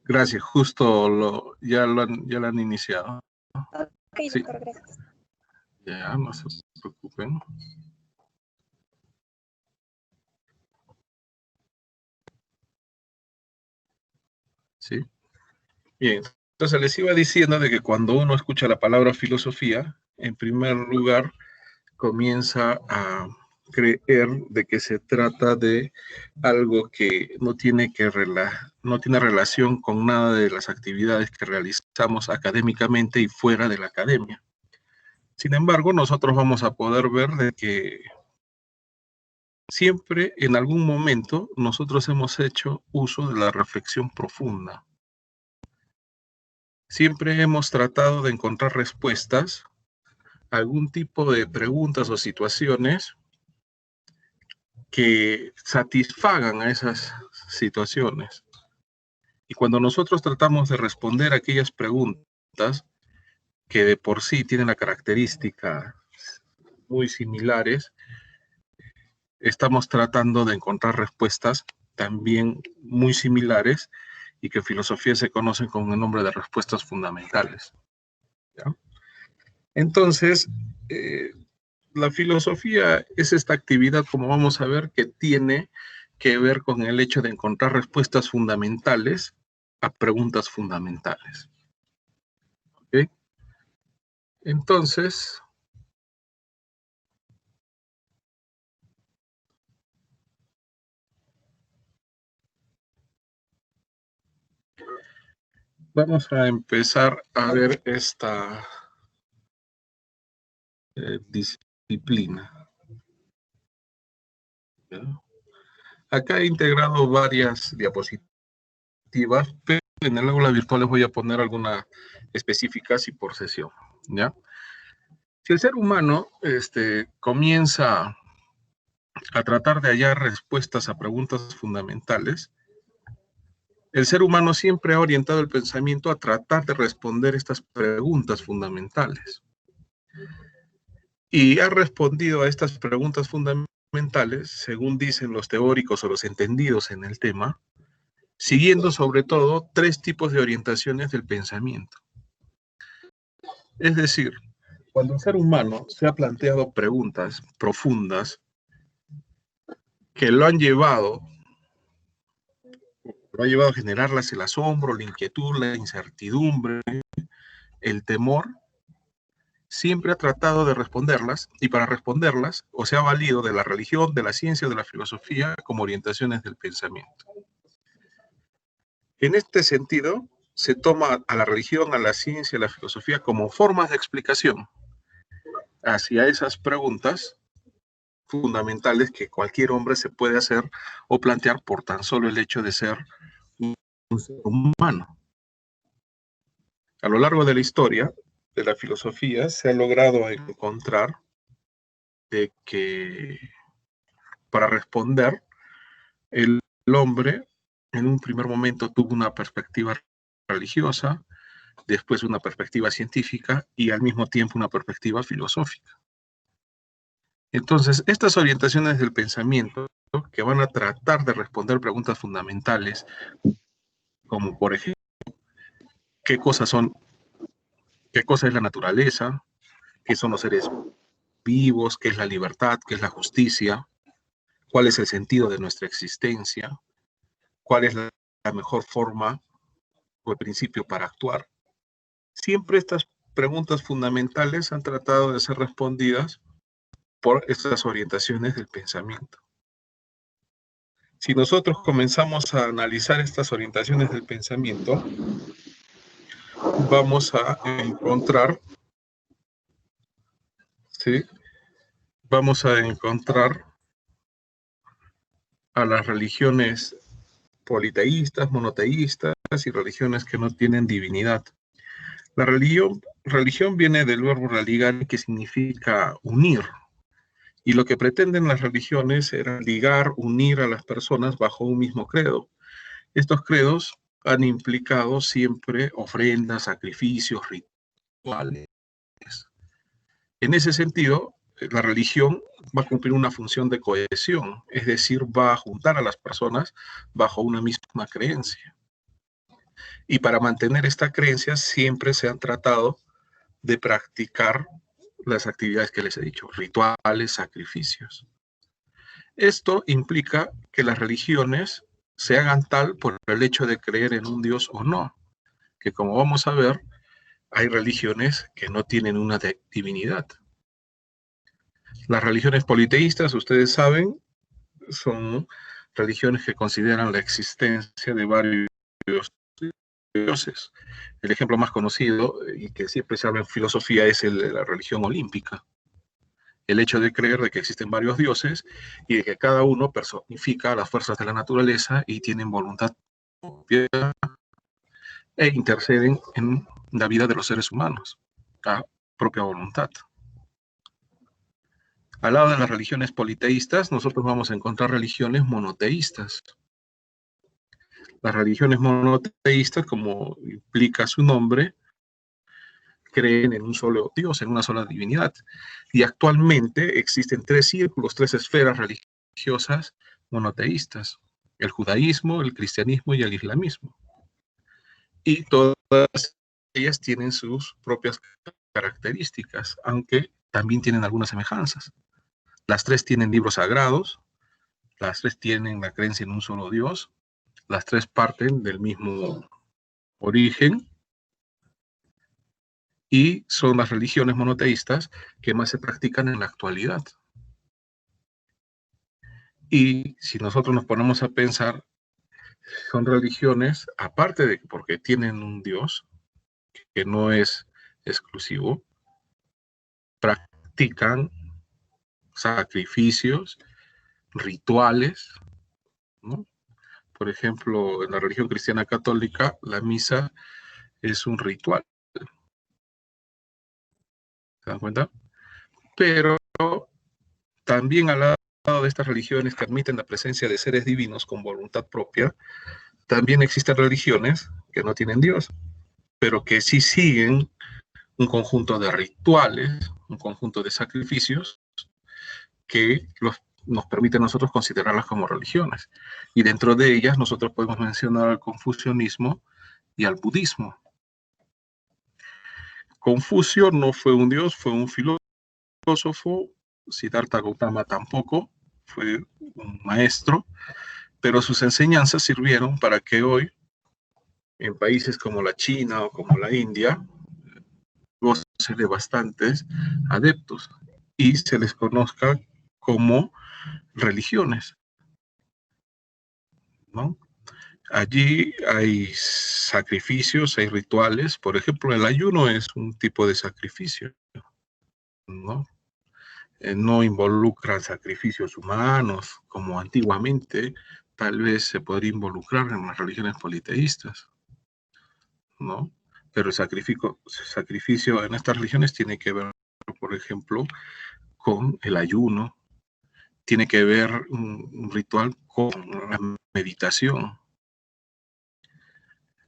Gracias, ya lo han iniciado. Ok, Sí. doctor, gracias. Ya, no se preocupen. Sí. Bien, entonces les iba diciendo de que cuando uno escucha la palabra filosofía, en primer lugar comienza a creer de que se trata de algo que no tiene relación con nada de las actividades que realizamos académicamente y fuera de la academia. Sin embargo, nosotros vamos a poder ver de que siempre, en algún momento, nosotros hemos hecho uso de la reflexión profunda. Siempre hemos tratado de encontrar respuestas a algún tipo de preguntas o situaciones que satisfagan a esas situaciones. Y cuando nosotros tratamos de responder a aquellas preguntas que de por sí tienen la característica muy similares, estamos tratando de encontrar respuestas también muy similares y que en filosofía se conocen con el nombre de respuestas fundamentales. ¿Ya? Entonces, la filosofía es esta actividad, como vamos a ver, que tiene que ver con el hecho de encontrar respuestas fundamentales a preguntas fundamentales. ¿Okay? Entonces, vamos a empezar a ver esta disciplina. ¿Ya? Acá he integrado varias diapositivas, pero en el aula virtual les voy a poner algunas específicas y por sesión. ¿Ya? Si el ser humano comienza a tratar de hallar respuestas a preguntas fundamentales, el ser humano siempre ha orientado el pensamiento a tratar de responder estas preguntas fundamentales. Y ha respondido a estas preguntas fundamentales, según dicen los teóricos o los entendidos en el tema, siguiendo sobre todo 3 tipos de orientaciones del pensamiento. Es decir, cuando el ser humano se ha planteado preguntas profundas que lo han llevado a generarlas el asombro, la inquietud, la incertidumbre, el temor, siempre ha tratado de responderlas, y para responderlas, o se ha valido de la religión, de la ciencia o de la filosofía como orientaciones del pensamiento. En este sentido, se toma a la religión, a la ciencia, a la filosofía como formas de explicación hacia esas preguntas fundamentales que cualquier hombre se puede hacer o plantear por tan solo el hecho de ser un ser humano. A lo largo de la historia de la filosofía se ha logrado encontrar de que para responder el hombre en un primer momento tuvo una perspectiva religiosa, después una perspectiva científica y al mismo tiempo una perspectiva filosófica. Entonces, estas orientaciones del pensamiento que van a tratar de responder preguntas fundamentales, como por ejemplo, ¿qué cosa es la naturaleza? ¿Qué son los seres vivos? ¿Qué es la libertad? ¿Qué es la justicia? ¿Cuál es el sentido de nuestra existencia? ¿Cuál es la mejor forma o el principio para actuar? Siempre estas preguntas fundamentales han tratado de ser respondidas por estas orientaciones del pensamiento. Si nosotros comenzamos a analizar estas orientaciones del pensamiento, vamos a encontrar, ¿sí? Vamos a encontrar a las religiones politeístas, monoteístas y religiones que no tienen divinidad. La religión viene del verbo religar, que significa unir. Y lo que pretenden las religiones era ligar, unir a las personas bajo un mismo credo. Estos credos han implicado siempre ofrendas, sacrificios, rituales. En ese sentido, la religión va a cumplir una función de cohesión, es decir, va a juntar a las personas bajo una misma creencia. Y para mantener esta creencia siempre se han tratado de practicar las actividades que les he dicho, rituales, sacrificios. Esto implica que las religiones se hagan tal por el hecho de creer en un Dios o no, que como vamos a ver, hay religiones que no tienen una divinidad. Las religiones politeístas, ustedes saben, son religiones que consideran la existencia de varios dioses. El ejemplo más conocido y que siempre se habla en filosofía es el de la religión olímpica. El hecho de creer de que existen varios dioses y de que cada uno personifica las fuerzas de la naturaleza y tienen voluntad propia e interceden en la vida de los seres humanos, a propia voluntad. Al lado de las religiones politeístas, nosotros vamos a encontrar religiones monoteístas. Las religiones monoteístas, como implica su nombre, creen en un solo Dios, en una sola divinidad. Y actualmente existen 3 círculos, 3 esferas religiosas monoteístas: el judaísmo, el cristianismo y el islamismo. Y todas ellas tienen sus propias características, aunque también tienen algunas semejanzas. Las 3 tienen libros sagrados, las 3 tienen la creencia en un solo Dios, las 3 parten del mismo origen, y son las religiones monoteístas que más se practican en la actualidad. Y si nosotros nos ponemos a pensar, son religiones, aparte de porque tienen un Dios, que no es exclusivo, practican sacrificios, rituales, ¿no? Por ejemplo, en la religión cristiana católica, la misa es un ritual. ¿Se dan cuenta? Pero también al lado de estas religiones que admiten la presencia de seres divinos con voluntad propia, también existen religiones que no tienen Dios, pero que sí siguen un conjunto de rituales, un conjunto de sacrificios que nos permiten a nosotros considerarlas como religiones. Y dentro de ellas nosotros podemos mencionar al confucianismo y al budismo. Confucio no fue un dios, fue un filósofo. Siddhartha Gautama tampoco, fue un maestro, pero sus enseñanzas sirvieron para que hoy, en países como la China o como la India, goce de bastantes adeptos y se les conozca como religiones, ¿no? Allí hay sacrificios, hay rituales. Por ejemplo, el ayuno es un tipo de sacrificio, ¿no? No involucran sacrificios humanos como antiguamente tal vez se podría involucrar en las religiones politeístas, ¿no? Pero el sacrificio en estas religiones tiene que ver, por ejemplo, con el ayuno, tiene que ver un ritual con la meditación.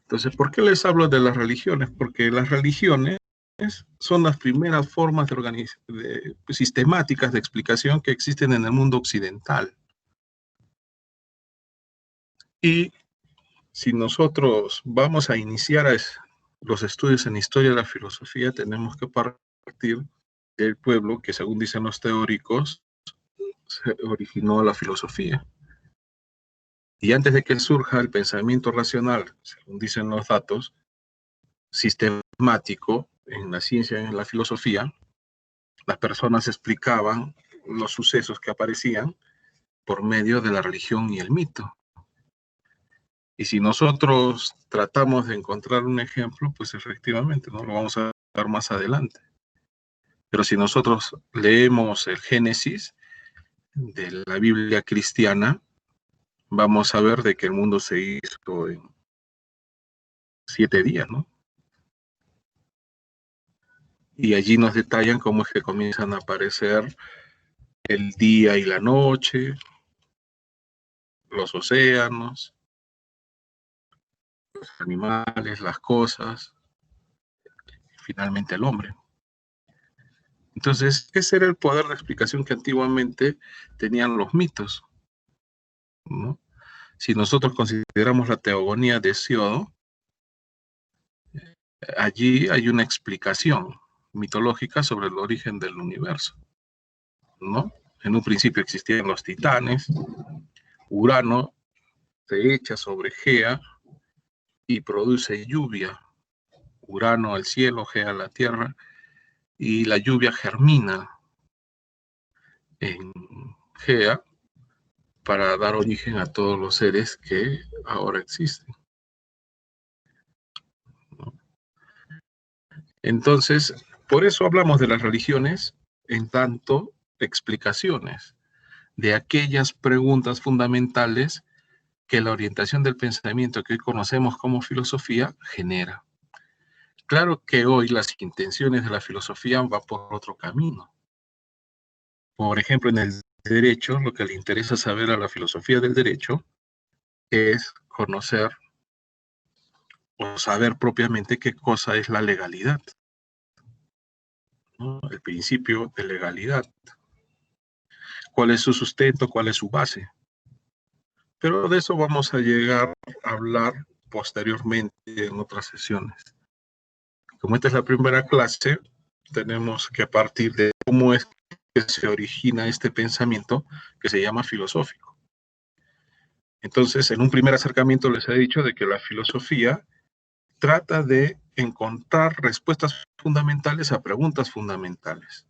Entonces, ¿por qué les hablo de las religiones? Porque las religiones son las primeras formas sistemáticas de explicación que existen en el mundo occidental. Y si nosotros vamos a iniciar los estudios en historia de la filosofía, tenemos que partir del pueblo que, según dicen los teóricos, se originó la filosofía. Y antes de que surja el pensamiento racional, según dicen los datos, sistemático en la ciencia y en la filosofía, las personas explicaban los sucesos que aparecían por medio de la religión y el mito. Y si nosotros tratamos de encontrar un ejemplo, pues efectivamente, ¿no? Lo vamos a ver más adelante. Pero si nosotros leemos el Génesis de la Biblia cristiana, vamos a ver de que el mundo se hizo en 7 días, ¿no? Y allí nos detallan cómo es que comienzan a aparecer el día y la noche, los océanos, los animales, las cosas, y finalmente el hombre. Entonces, ese era el poder de explicación que antiguamente tenían los mitos, ¿no? Si nosotros consideramos la teogonía de Hesiodo, allí hay una explicación mitológica sobre el origen del universo, ¿no? En un principio existían los titanes, Urano se echa sobre Gea y produce lluvia, Urano al cielo, Gea a la tierra, y la lluvia germina en Gea para dar origen a todos los seres que ahora existen, ¿no? Entonces, por eso hablamos de las religiones en tanto explicaciones de aquellas preguntas fundamentales que la orientación del pensamiento que hoy conocemos como filosofía genera. Claro que hoy las intenciones de la filosofía van por otro camino. Por ejemplo, en el derecho, lo que le interesa saber a la filosofía del derecho es conocer o saber propiamente qué cosa es la legalidad, ¿no? El principio de legalidad. ¿Cuál es su sustento? ¿Cuál es su base? Pero de eso vamos a llegar a hablar posteriormente en otras sesiones. Como esta es la primera clase, tenemos que partir de cómo es que se origina este pensamiento que se llama filosófico. Entonces, en un primer acercamiento les he dicho de que la filosofía trata de encontrar respuestas fundamentales a preguntas fundamentales.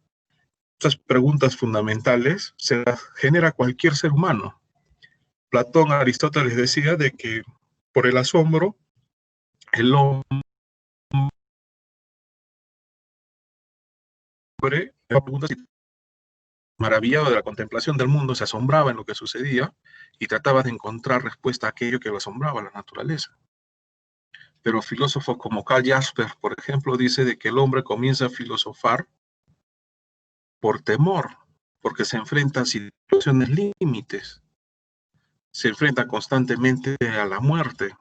Estas preguntas fundamentales se las genera cualquier ser humano. Platón, Aristóteles decía de que por el asombro, el hombre, maravillado de la contemplación del mundo, se asombraba en lo que sucedía y trataba de encontrar respuesta a aquello que lo asombraba, la naturaleza. Pero filósofos como Karl Jasper, por ejemplo, dice de que el hombre comienza a filosofar por temor, porque se enfrenta a situaciones límites, se enfrenta constantemente a la muerte.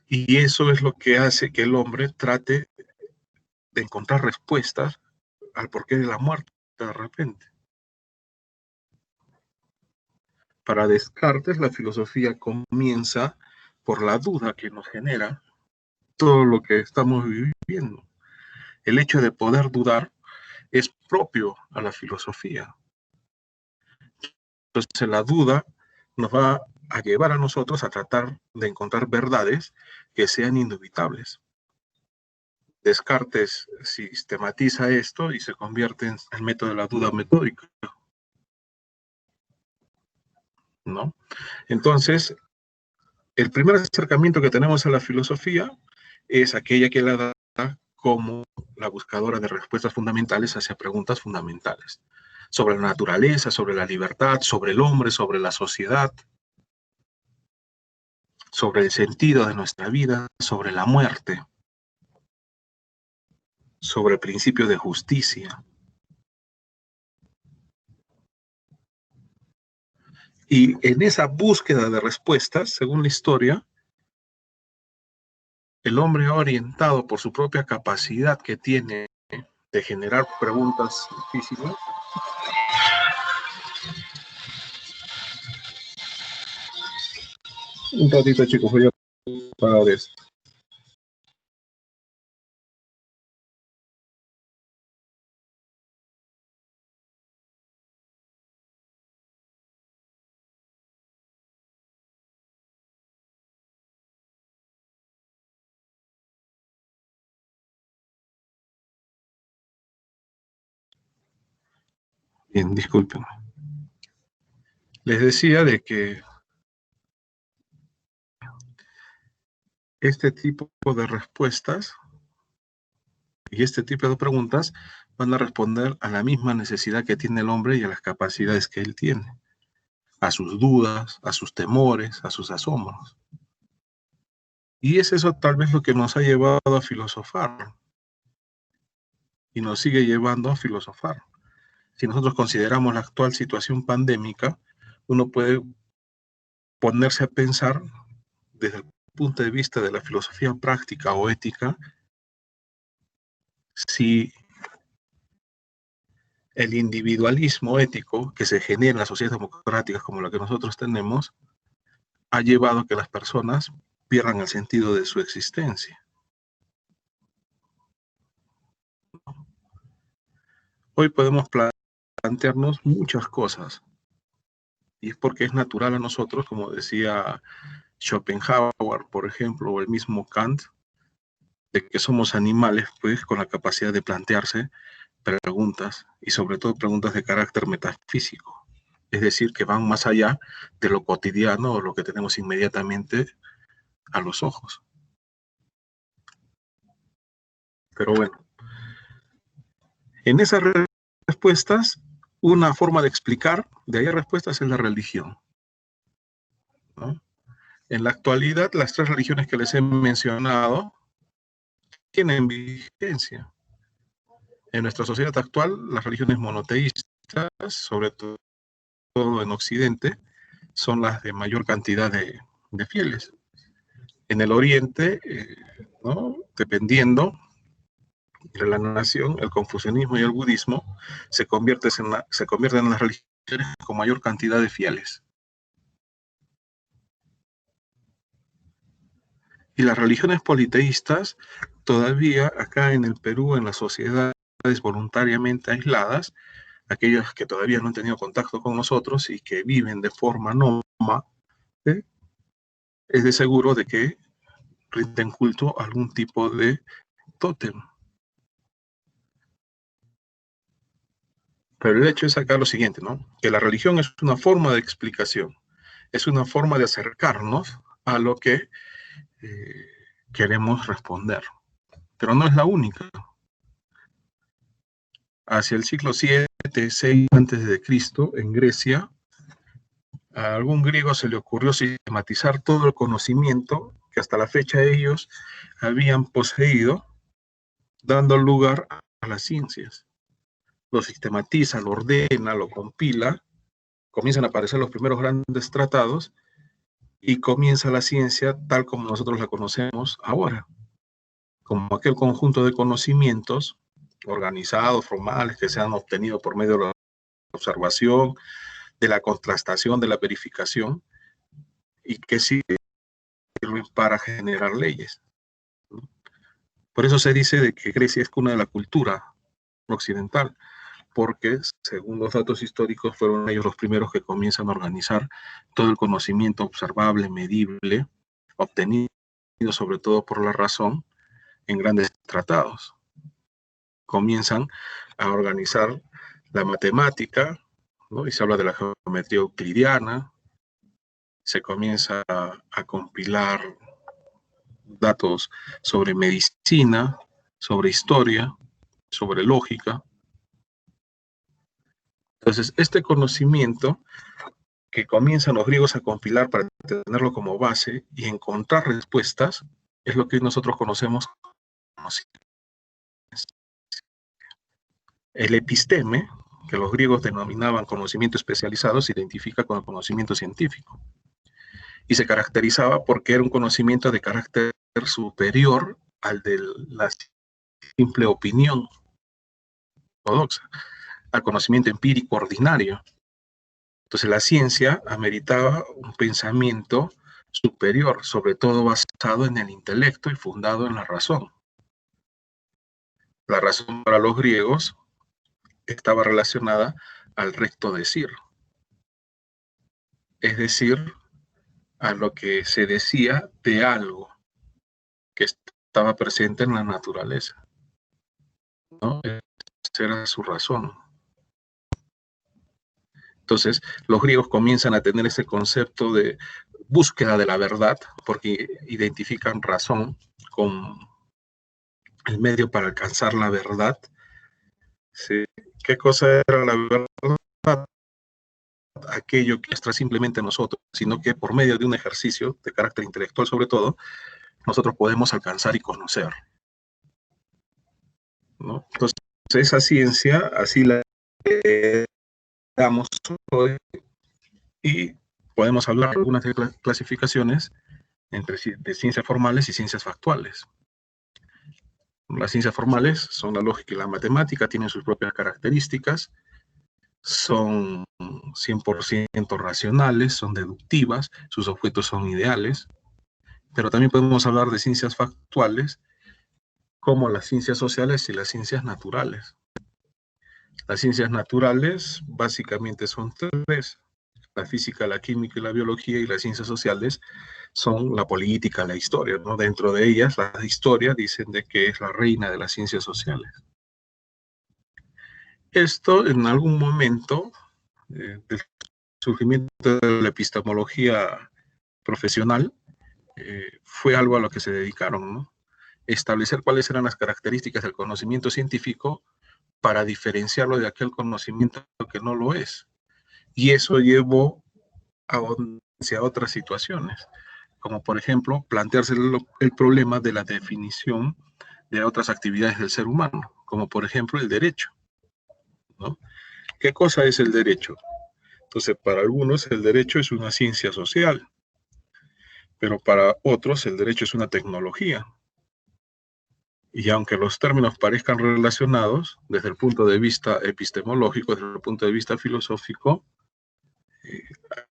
Y eso es lo que hace que el hombre trate de encontrar respuestas al porqué de la muerte de repente. Para Descartes, la filosofía comienza por la duda que nos genera todo lo que estamos viviendo. El hecho de poder dudar es propio a la filosofía. Entonces la duda nos va a llevar a nosotros a tratar de encontrar verdades que sean indubitables. Descartes sistematiza esto y se convierte en el método de la duda metódica, ¿no? Entonces, el primer acercamiento que tenemos a la filosofía es aquella que la da como la buscadora de respuestas fundamentales hacia preguntas fundamentales sobre la naturaleza, sobre la libertad, sobre el hombre, sobre la sociedad, sobre el sentido de nuestra vida, sobre la muerte, sobre el principio de justicia. Y en esa búsqueda de respuestas, según la historia, el hombre orientado por su propia capacidad que tiene de generar preguntas difíciles. Un ratito, chicos, voy a apagar esto. Bien, disculpen. Les decía de que este tipo de respuestas y este tipo de preguntas van a responder a la misma necesidad que tiene el hombre y a las capacidades que él tiene, a sus dudas, a sus temores, a sus asombros. Y es eso tal vez lo que nos ha llevado a filosofar y nos sigue llevando a filosofar. Si nosotros consideramos la actual situación pandémica, uno puede ponerse a pensar desde el punto de vista de la filosofía práctica o ética, si el individualismo ético que se genera en las sociedades democráticas como la que nosotros tenemos, ha llevado a que las personas pierdan el sentido de su existencia. Hoy podemos plantearnos muchas cosas, y es porque es natural a nosotros, como decía Schopenhauer, por ejemplo, o el mismo Kant, de que somos animales, pues, con la capacidad de plantearse preguntas, y sobre todo preguntas de carácter metafísico, es decir, que van más allá de lo cotidiano o lo que tenemos inmediatamente a los ojos. Pero bueno, en esas respuestas, una forma de explicar de hallar respuestas es la religión, ¿no? En la actualidad, las tres religiones que les he mencionado tienen vigencia. En nuestra sociedad actual, las religiones monoteístas, sobre todo en Occidente, son las de mayor cantidad de fieles. En el Oriente, ¿no? Dependiendo de la nación, el confucianismo y el budismo se convierten en las religiones con mayor cantidad de fieles. Y las religiones politeístas, todavía acá en el Perú, en las sociedades voluntariamente aisladas, aquellos que todavía no han tenido contacto con nosotros y que viven de forma nómada, es de seguro de que rinden culto a algún tipo de tótem. Pero el hecho es acá lo siguiente, ¿no? Que la religión es una forma de explicación, es una forma de acercarnos a lo que queremos responder. Pero no es la única. Hacia el siglo 7, 6 antes de Cristo, en Grecia, a algún griego se le ocurrió sistematizar todo el conocimiento que hasta la fecha ellos habían poseído, dando lugar a las ciencias. Lo sistematiza, lo ordena, lo compila, comienzan a aparecer los primeros grandes tratados y comienza la ciencia tal como nosotros la conocemos ahora, como aquel conjunto de conocimientos organizados, formales, que se han obtenido por medio de la observación, de la contrastación, de la verificación, y que sirven para generar leyes. Por eso se dice de que Grecia es cuna de la cultura occidental, porque según los datos históricos fueron ellos los primeros que comienzan a organizar todo el conocimiento observable, medible, obtenido sobre todo por la razón, en grandes tratados. Comienzan a organizar la matemática, ¿no? Y se habla de la geometría euclidiana, se comienza a compilar datos sobre medicina, sobre historia, sobre lógica. Entonces, este conocimiento que comienzan los griegos a compilar para tenerlo como base y encontrar respuestas, es lo que nosotros conocemos como el episteme, que los griegos denominaban conocimiento especializado, se identifica con el conocimiento científico. Y se caracterizaba porque era un conocimiento de carácter superior al de la simple opinión ortodoxa, al conocimiento empírico ordinario. Entonces la ciencia ameritaba un pensamiento superior, sobre todo basado en el intelecto y fundado en la razón. La razón para los griegos estaba relacionada al recto decir, es decir, a lo que se decía de algo que estaba presente en la naturaleza, ¿no? Esa era su razón. Entonces, los griegos comienzan a tener ese concepto de búsqueda de la verdad, porque identifican razón con el medio para alcanzar la verdad. ¿Sí? ¿Qué cosa era la verdad? Aquello que está simplemente nosotros, sino que por medio de un ejercicio de carácter intelectual sobre todo, nosotros podemos alcanzar y conocer, ¿no? Entonces, esa ciencia, así la damos hoy, y podemos hablar de algunas clasificaciones entre de ciencias formales y ciencias factuales. Las ciencias formales son la lógica y la matemática, tienen sus propias características, son 100% racionales, son deductivas, sus objetos son ideales, pero también podemos hablar de ciencias factuales como las ciencias sociales y las ciencias naturales. Las ciencias naturales básicamente son tres: la física, la química y la biología, y las ciencias sociales son la política, la historia, ¿no? Dentro de ellas, la historia dicen de que es la reina de las ciencias sociales. Esto en algún momento del surgimiento de la epistemología profesional fue algo a lo que se dedicaron, ¿no? Establecer cuáles eran las características del conocimiento científico para diferenciarlo de aquel conocimiento que no lo es. Y eso llevó hacia otras situaciones, como por ejemplo plantearse el problema de la definición de otras actividades del ser humano, como por ejemplo el derecho, ¿no? ¿Qué cosa es el derecho? Entonces, para algunos el derecho es una ciencia social, pero para otros el derecho es una tecnología. Y aunque los términos parezcan relacionados, desde el punto de vista epistemológico, desde el punto de vista filosófico,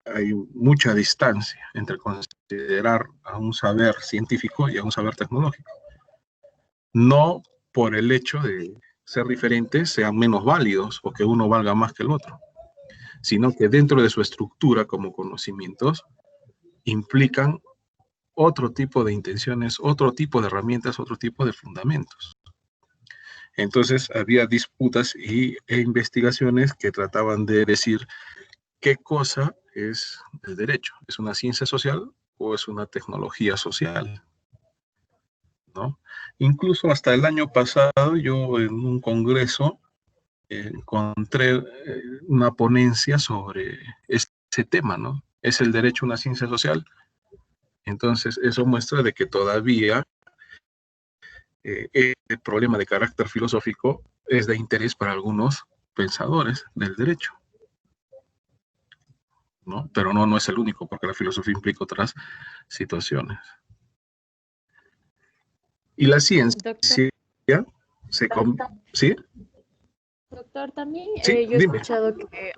hay mucha distancia entre considerar a un saber científico y a un saber tecnológico. No por el hecho de ser diferentes sean menos válidos o que uno valga más que el otro, sino que dentro de su estructura como conocimientos implican otro tipo de intenciones, otro tipo de herramientas, otro tipo de fundamentos. Entonces había disputas e investigaciones que trataban de decir qué cosa es el derecho. ¿Es una ciencia social o es una tecnología social? ¿No? Incluso hasta el año pasado yo en un congreso encontré una ponencia sobre ese tema, ¿no? ¿Es el derecho una ciencia social? Entonces eso muestra de que todavía este problema de carácter filosófico es de interés para algunos pensadores del derecho, ¿no? Pero no es el único, porque la filosofía implica otras situaciones. Y la ciencia Doctor, se... ¿Sí? doctor, también Sí, yo he dime. escuchado que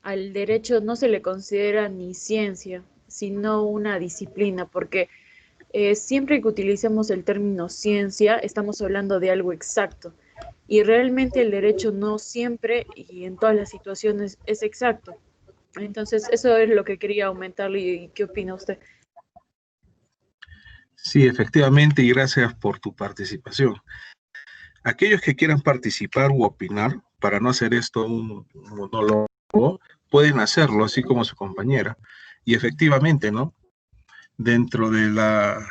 al derecho no se le considera ni ciencia, sino una disciplina, porque siempre que utilicemos el término ciencia, estamos hablando de algo exacto. Y realmente el derecho no siempre y en todas las situaciones es exacto. Entonces, eso es lo que quería aumentarle. ¿Y qué opina usted? Sí, efectivamente, y gracias por tu participación. Aquellos que quieran participar u opinar, para no hacer esto un monólogo, pueden hacerlo, así como su compañera. Y efectivamente, ¿no? Dentro de las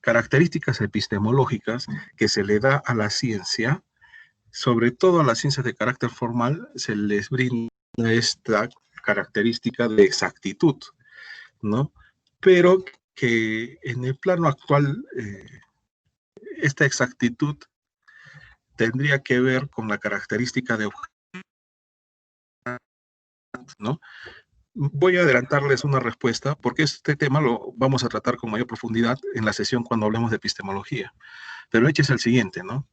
características epistemológicas que se le da a la ciencia, sobre todo a las ciencias de carácter formal, se les brinda esta característica de exactitud, ¿no? Pero que en el plano actual, esta exactitud tendría que ver con la característica de, ¿no? Voy a adelantarles una respuesta porque este tema lo vamos a tratar con mayor profundidad en la sesión cuando hablemos de epistemología. Pero el hecho es el siguiente, ¿no?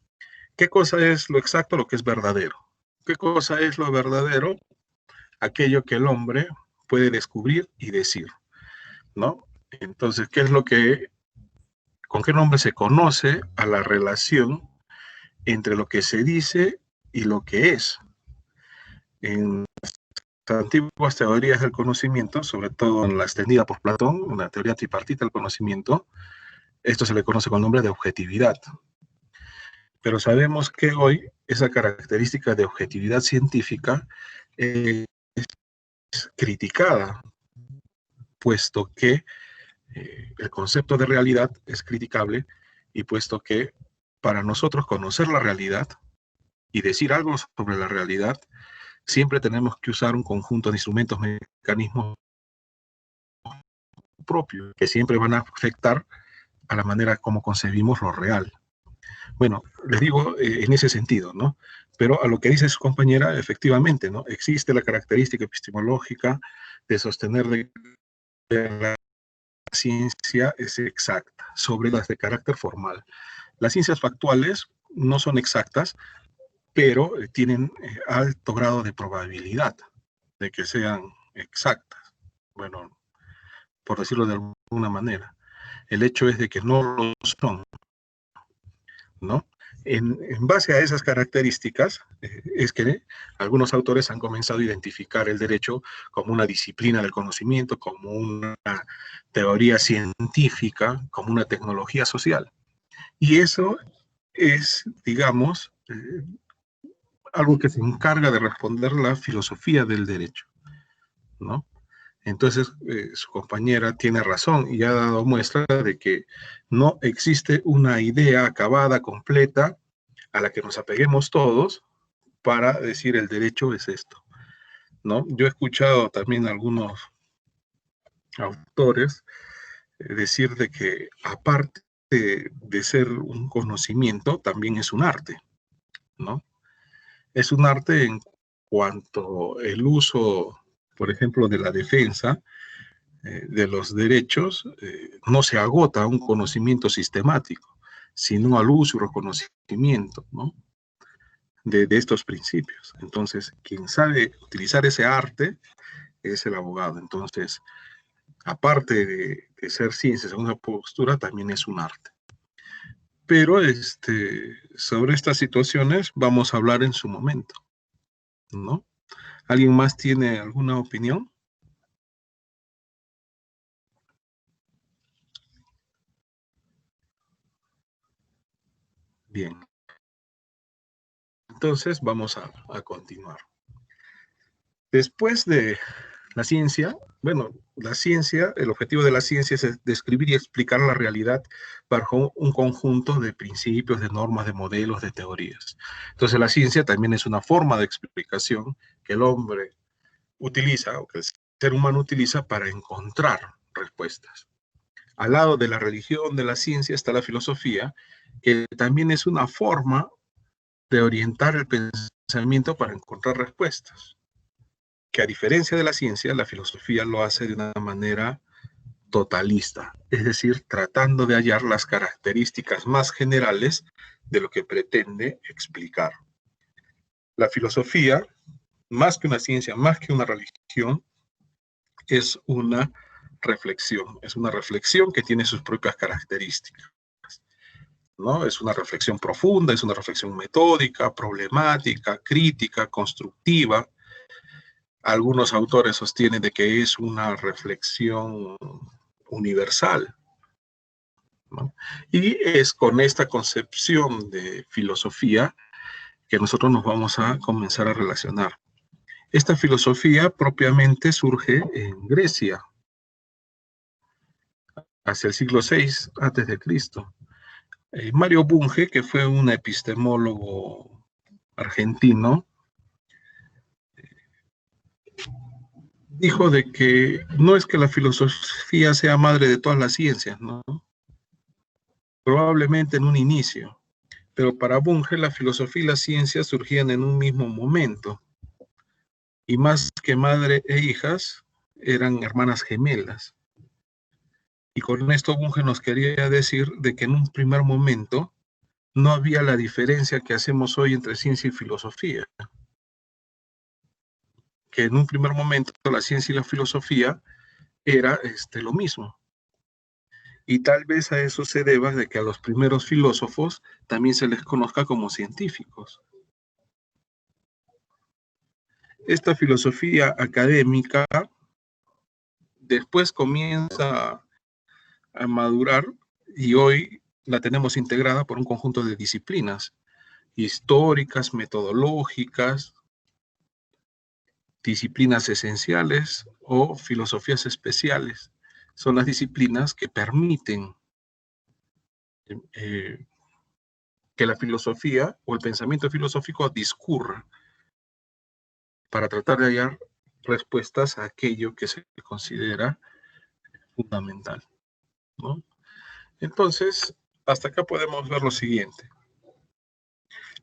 ¿Qué cosa es lo exacto, lo que es verdadero? ¿Qué cosa es lo verdadero? Aquello que el hombre puede descubrir y decir, ¿no? Entonces, ¿qué es lo que, con qué nombre se conoce a la relación entre lo que se dice y lo que es? En las antiguas teorías del conocimiento, sobre todo en la extendida por Platón, en la teoría tripartita del conocimiento, esto se le conoce con el nombre de objetividad. Pero sabemos que hoy esa característica de objetividad científica es criticada, puesto que el concepto de realidad es criticable y puesto que para nosotros conocer la realidad y decir algo sobre la realidad, siempre tenemos que usar un conjunto de instrumentos, mecanismos propios, que siempre van a afectar a la manera como concebimos lo real. Bueno, les digo en ese sentido, ¿no? Pero a lo que dice su compañera, efectivamente, ¿no? Existe la característica epistemológica de sostener de que la ciencia es exacta sobre las de carácter formal. Las ciencias factuales no son exactas, pero tienen alto grado de probabilidad de que sean exactas. Bueno, por decirlo de alguna manera. El hecho es de que no lo son. ¿no? En base a esas características, es que algunos autores han comenzado a identificar el derecho como una disciplina del conocimiento, como una teoría científica, como una tecnología social. Y eso es, digamos, algo que se encarga de responder la filosofía del derecho, ¿no? Entonces, su compañera tiene razón y ha dado muestra de que no existe una idea acabada, completa, a la que nos apeguemos todos para decir el derecho es esto, ¿no? Yo he escuchado también a algunos autores decir de que aparte de ser un conocimiento, también es un arte, ¿no? Es un arte en cuanto el uso, por ejemplo, de la defensa de los derechos no se agota a un conocimiento sistemático, sino al uso y reconocimiento, ¿no? de estos principios. Entonces, quien sabe utilizar ese arte es el abogado. Entonces, aparte de ser ciencia según la postura, también es un arte. Pero sobre estas situaciones vamos a hablar en su momento, ¿no? ¿Alguien más tiene alguna opinión? Bien. Entonces, vamos a continuar. Después de la ciencia, bueno, la ciencia, el objetivo de la ciencia es describir y explicar la realidad bajo un conjunto de principios, de normas, de modelos, de teorías. Entonces la ciencia también es una forma de explicación que el hombre utiliza, o que el ser humano utiliza para encontrar respuestas. Al lado de la religión, de la ciencia, está la filosofía, que también es una forma de orientar el pensamiento para encontrar respuestas. Que a diferencia de la ciencia, la filosofía lo hace de una manera totalista, es decir, tratando de hallar las características más generales de lo que pretende explicar. La filosofía, más que una ciencia, más que una religión, es una reflexión que tiene sus propias características, ¿no? Es una reflexión profunda, es una reflexión metódica, problemática, crítica, constructiva. Algunos autores sostienen de que es una reflexión universal, ¿no? Y es con esta concepción de filosofía que nosotros nos vamos a comenzar a relacionar. Esta filosofía propiamente surge en Grecia, hacia el siglo VI antes de Cristo. Mario Bunge, que fue un epistemólogo argentino, dijo de que no es que la filosofía sea madre de todas las ciencias, ¿no? Probablemente en un inicio, pero para Bunge la filosofía y la ciencia surgían en un mismo momento, y más que madre e hijas, eran hermanas gemelas. Y con esto Bunge nos quería decir de que en un primer momento no había la diferencia que hacemos hoy entre ciencia y filosofía. Que en un primer momento la ciencia y la filosofía era lo mismo. Y tal vez a eso se deba de que a los primeros filósofos también se les conozca como científicos. Esta filosofía académica después comienza a madurar y hoy la tenemos integrada por un conjunto de disciplinas históricas, metodológicas, disciplinas esenciales o filosofías especiales. Son las disciplinas que permiten que la filosofía o el pensamiento filosófico discurra para tratar de hallar respuestas a aquello que se considera fundamental, ¿no? Entonces, hasta acá podemos ver lo siguiente.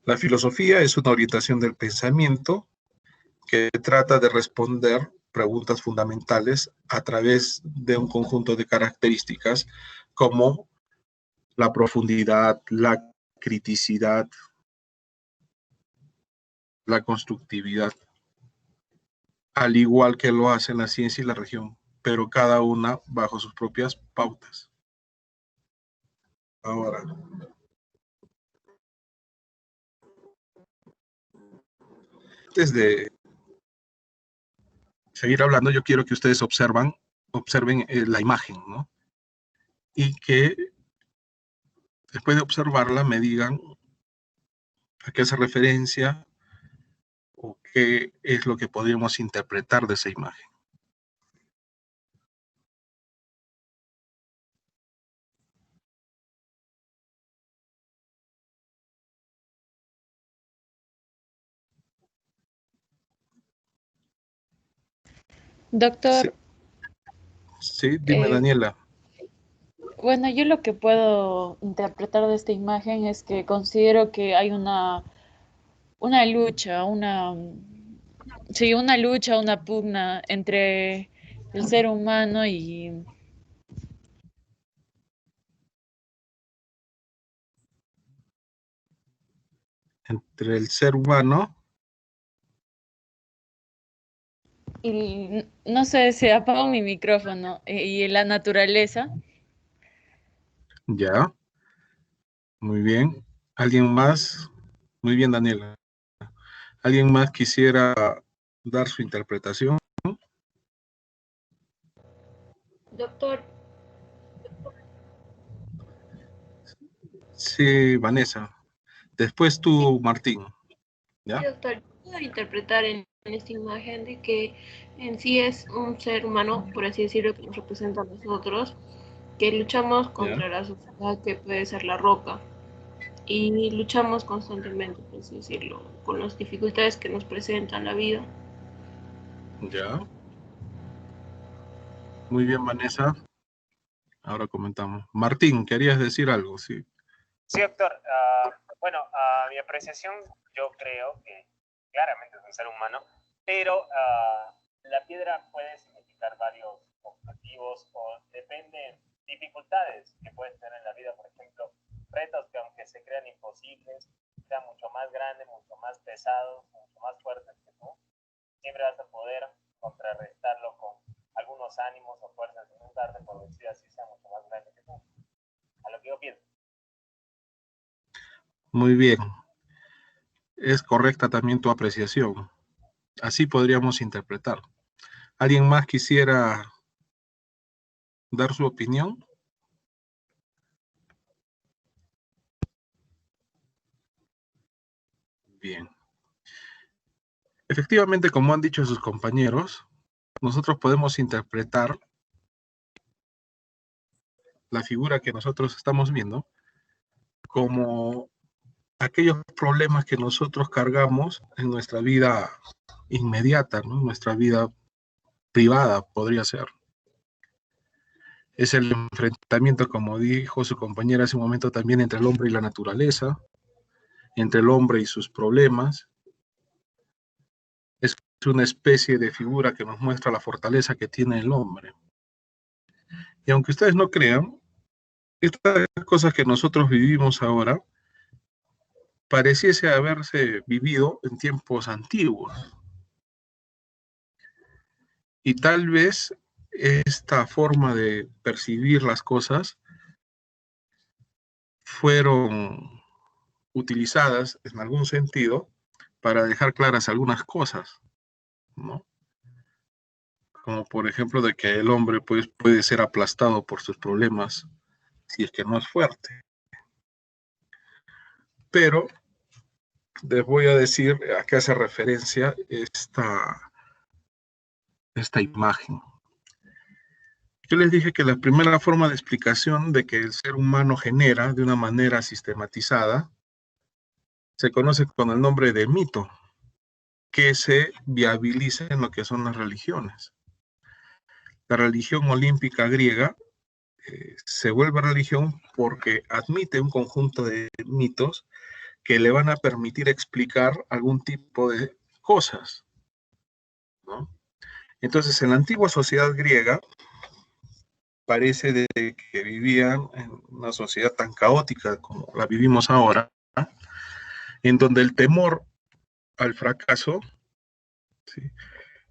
La filosofía es una orientación del pensamiento que trata de responder preguntas fundamentales a través de un conjunto de características como la profundidad, la criticidad, la constructividad, al igual que lo hacen la ciencia y la religión, pero cada una bajo sus propias pautas. Ahora, antes de seguir hablando, yo quiero que ustedes observen la imagen, ¿no? Y que después de observarla me digan a qué hace referencia o qué es lo que podríamos interpretar de esa imagen. Doctor, Sí, dime, eh, Daniela. bueno, yo lo que puedo interpretar de esta imagen es que considero que hay una lucha, sí, una lucha, una pugna entre el ser humano y Entre el ser humano, no sé, se apagó mi micrófono, y la naturaleza. ya, muy bien. ¿Alguien más? Muy bien, Daniela. ¿Alguien más quisiera dar su interpretación? Doctor, Sí, Vanessa. Después sí, tú, Martín, sí, ¿ya? doctor, puedo interpretar en esta imagen de que en sí es un ser humano, por así decirlo, que nos representa a nosotros, que luchamos ¿Ya? contra la sociedad que puede ser la roca y luchamos constantemente, por así decirlo, con las dificultades que nos presentan la vida. ¿Ya? Muy bien, Vanessa. Ahora comentamos. Martín, ¿querías decir algo? Sí. Sí, doctor. Bueno, a mi apreciación, yo creo que claramente es un ser humano, pero la piedra puede significar varios objetivos o depende dificultades que puedes tener en la vida, por ejemplo, retos que aunque se crean imposibles, sean mucho más grandes, mucho más pesados, mucho más fuertes que tú, siempre vas a poder contrarrestarlo con algunos ánimos o fuerzas y nunca darte por vencido así sea mucho más grande que tú. A lo que yo pienso. Muy bien. Es correcta también tu apreciación. Así podríamos interpretar. ¿Alguien más quisiera dar su opinión? Bien. Efectivamente, como han dicho sus compañeros, nosotros podemos interpretar la figura que nosotros estamos viendo como aquellos problemas que nosotros cargamos en nuestra vida inmediata, ¿no? Nuestra vida privada podría ser. Es el enfrentamiento, como dijo su compañera hace un momento, también entre el hombre y la naturaleza, entre el hombre y sus problemas. Es una especie de figura que nos muestra la fortaleza que tiene el hombre. Y aunque ustedes no crean, estas cosas que nosotros vivimos ahora pareciese haberse vivido en tiempos antiguos. Y tal vez esta forma de percibir las cosas fueron utilizadas en algún sentido para dejar claras algunas cosas, ¿no? Como por ejemplo de que el hombre pues, puede ser aplastado por sus problemas si es que no es fuerte. Pero les voy a decir a qué hace referencia esta imagen. Yo les dije que la primera forma de explicación de que el ser humano genera de una manera sistematizada se conoce con el nombre de mito, que se viabiliza en lo que son las religiones. La religión olímpica griega se vuelve religión porque admite un conjunto de mitos que le van a permitir explicar algún tipo de cosas, ¿no? Entonces, en la antigua sociedad griega, parece de que vivían en una sociedad tan caótica como la vivimos ahora, en donde el temor al fracaso, ¿sí?,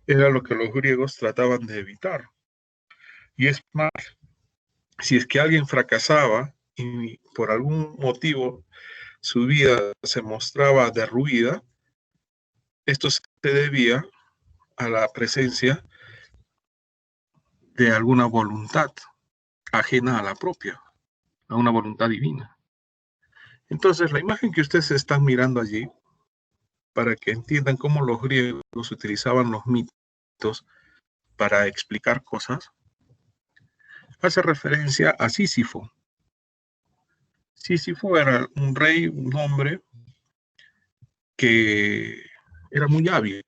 era lo que los griegos trataban de evitar. Y es más, si es que alguien fracasaba y por algún motivo su vida se mostraba derruida, esto se se debía a la presencia de alguna voluntad ajena a la propia, a una voluntad divina. Entonces, la imagen que ustedes están mirando allí, para que entiendan cómo los griegos utilizaban los mitos para explicar cosas, hace referencia a Sísifo. Sísifo era un rey, un hombre que era muy hábil,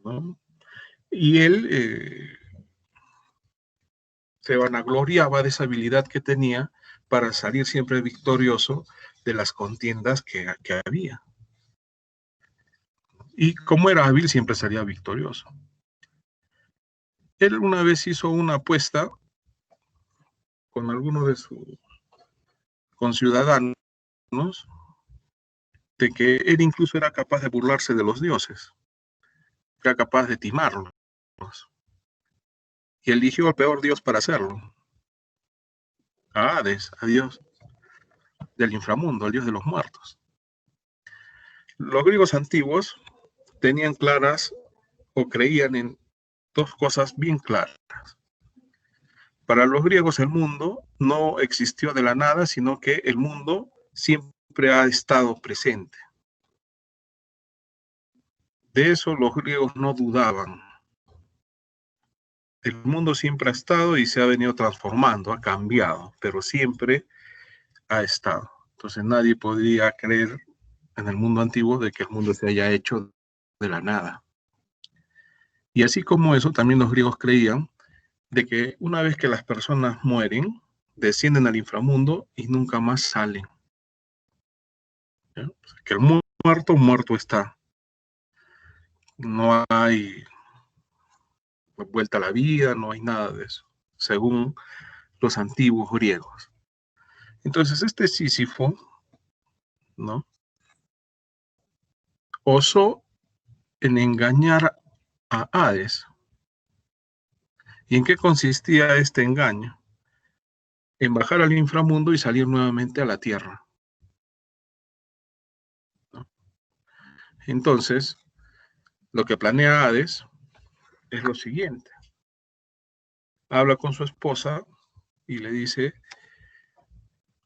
¿no? Y él se vanagloriaba de esa habilidad que tenía para salir siempre victorioso de las contiendas que había. Y como era hábil, siempre salía victorioso. Él una vez hizo una apuesta con alguno de sus conciudadanos de que él incluso era capaz de burlarse de los dioses, era capaz de timarlos. Y eligió al peor dios para hacerlo, a Hades, a Dios del inframundo, al dios de los muertos. Los griegos antiguos tenían claras o creían en dos cosas bien claras. Para los griegos el mundo no existió de la nada, sino que el mundo siempre ha estado presente. De eso los griegos no dudaban. El mundo siempre ha estado y se ha venido transformando, ha cambiado, pero siempre ha estado. Entonces nadie podría creer en el mundo antiguo de que el mundo se haya hecho de la nada. Y así como eso, también los griegos creían de que una vez que las personas mueren, descienden al inframundo y nunca más salen. ¿Ya? O sea, que el muerto, muerto está. No hay vuelta a la vida, no hay nada de eso, según los antiguos griegos. Entonces, este Sísifo, ¿no?, osó en engañar a Hades. ¿Y en qué consistía este engaño? En bajar al inframundo y salir nuevamente a la tierra, ¿no? Entonces, lo que planea Hades es lo siguiente. Habla con su esposa y le dice: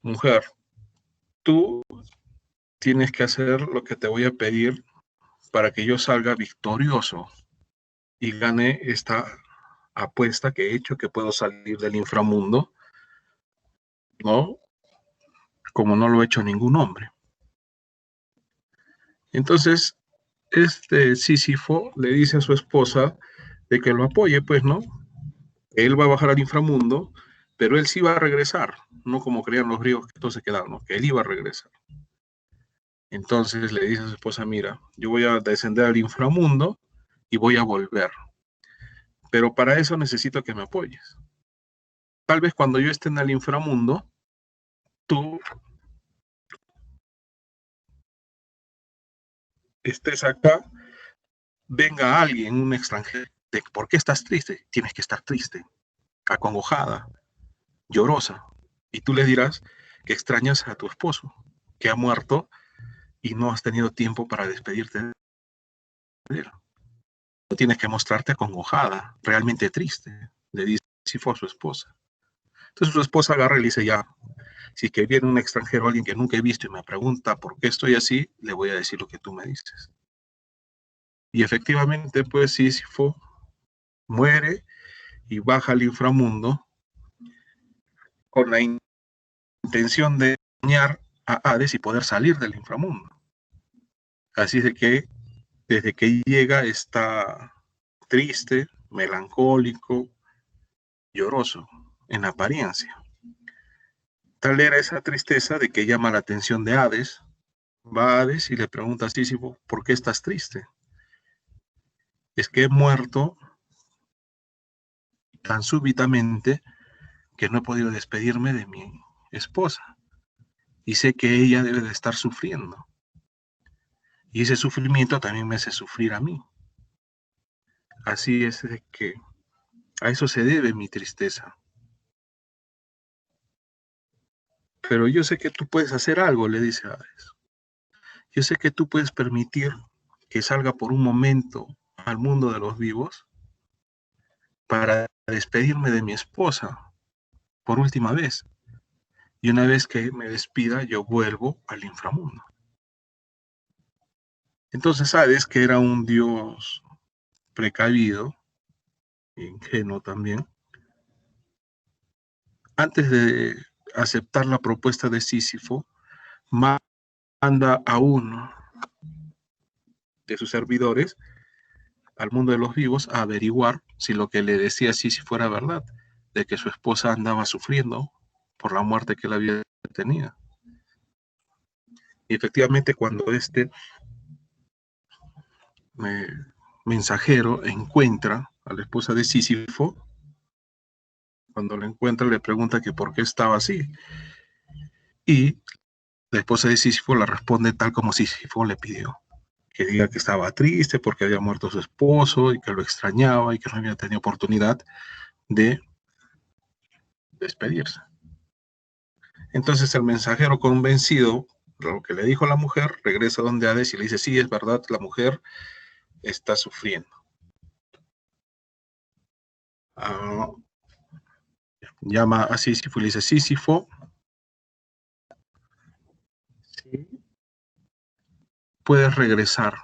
mujer, tú tienes que hacer lo que te voy a pedir para que yo salga victorioso y gane esta apuesta que he hecho, que puedo salir del inframundo, ¿no?, como no lo ha hecho ningún hombre. Entonces, Sísifo le dice a su esposa de que lo apoye, pues, ¿no? Él va a bajar al inframundo, pero él sí va a regresar, no como creían los griegos que todos se quedaron, ¿no?, que él iba a regresar. Entonces le dice a su esposa: mira, yo voy a descender al inframundo y voy a volver, pero para eso necesito que me apoyes. Tal vez cuando yo esté en el inframundo, tú estés acá, venga alguien, un extranjero, ¿por qué estás triste? Tienes que estar triste, acongojada, llorosa. Y tú le dirás que extrañas a tu esposo, que ha muerto y no has tenido tiempo para despedirte de él. No tienes que mostrarte acongojada, realmente triste, le dice Sísifo a su esposa. Entonces su esposa agarra y le dice: ya, si que viene un extranjero, alguien que nunca he visto, y me pregunta por qué estoy así, le voy a decir lo que tú me dices. Y efectivamente, pues Sísifo muere y baja al inframundo con la intención de engañar a Hades y poder salir del inframundo. Así es de que desde que llega está triste, melancólico, lloroso en apariencia. Tal era esa tristeza de que llama la atención de Hades. Va a Hades y le pregunta a Sísifo: ¿por qué estás triste? Es que he muerto tan súbitamente que no he podido despedirme de mi esposa. Y sé que ella debe de estar sufriendo. Y ese sufrimiento también me hace sufrir a mí. Así es de que a eso se debe mi tristeza. Pero yo sé que tú puedes hacer algo, le dice Hades. Yo sé que tú puedes permitir que salga por un momento al mundo de los vivos para despedirme de mi esposa por última vez. Y una vez que me despida, yo vuelvo al inframundo. Entonces Hades, que era un dios precavido, ingenuo también, antes de aceptar la propuesta de Sísifo, manda a uno de sus servidores al mundo de los vivos a averiguar si lo que le decía Sísifo era verdad, de que su esposa andaba sufriendo por la muerte que él había tenido. Y efectivamente, cuando este mensajero encuentra a la esposa de Sísifo, cuando la encuentra le pregunta que por qué estaba así. Y la esposa de Sísifo la responde tal como Sísifo le pidió. Que diga que estaba triste porque había muerto su esposo y que lo extrañaba y que no había tenido oportunidad de despedirse. Entonces el mensajero, convencido de lo que le dijo la mujer, regresa donde Hades y le dice, sí, es verdad, la mujer está sufriendo. Llama a Sísifo y le dice, Sísifo, ¿sí? Puedes regresar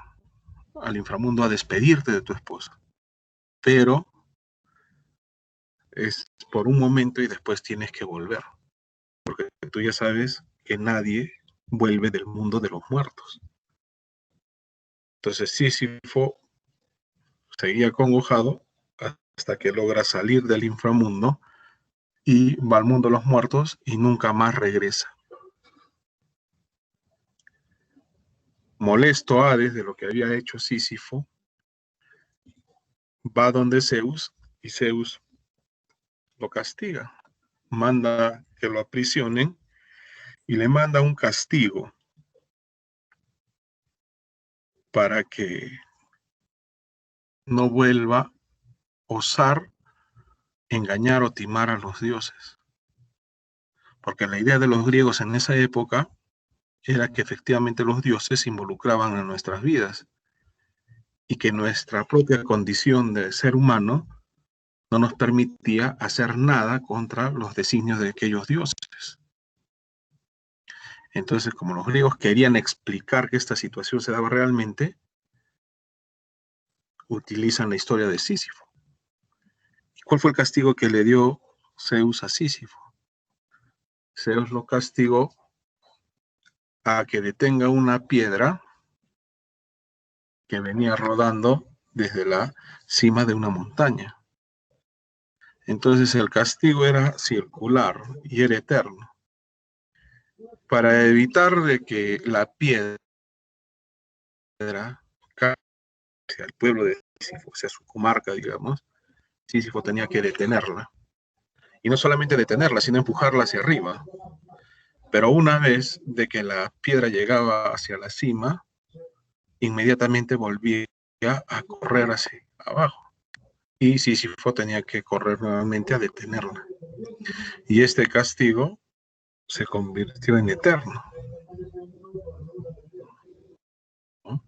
al inframundo a despedirte de tu esposa, pero es por un momento y después tienes que volver, porque tú ya sabes que nadie vuelve del mundo de los muertos. Entonces Sísifo seguía acongojado hasta que logra salir del inframundo y va al mundo de los muertos y nunca más regresa. Molesto Hades de lo que había hecho Sísifo, va donde Zeus y Zeus lo castiga. Manda que lo aprisionen y le manda un castigo para que no vuelva a osar engañar o timar a los dioses. Porque la idea de los griegos en esa época era que efectivamente los dioses se involucraban en nuestras vidas y que nuestra propia condición de ser humano no nos permitía hacer nada contra los designios de aquellos dioses. Entonces, como los griegos querían explicar que esta situación se daba realmente, utilizan la historia de Sísifo. ¿Cuál fue el castigo que le dio Zeus a Sísifo? Zeus lo castigó a que detenga una piedra que venía rodando desde la cima de una montaña. Entonces el castigo era circular y era eterno. Para evitar de que la piedra caiga hacia el pueblo de Sísifo, hacia su comarca, digamos, Sísifo tenía que detenerla. Y no solamente detenerla, sino empujarla hacia arriba. Pero una vez de que la piedra llegaba hacia la cima, inmediatamente volvía a correr hacia abajo. Y Sísifo tenía que correr nuevamente a detenerla. Y este castigo se convirtió en eterno. ¿No?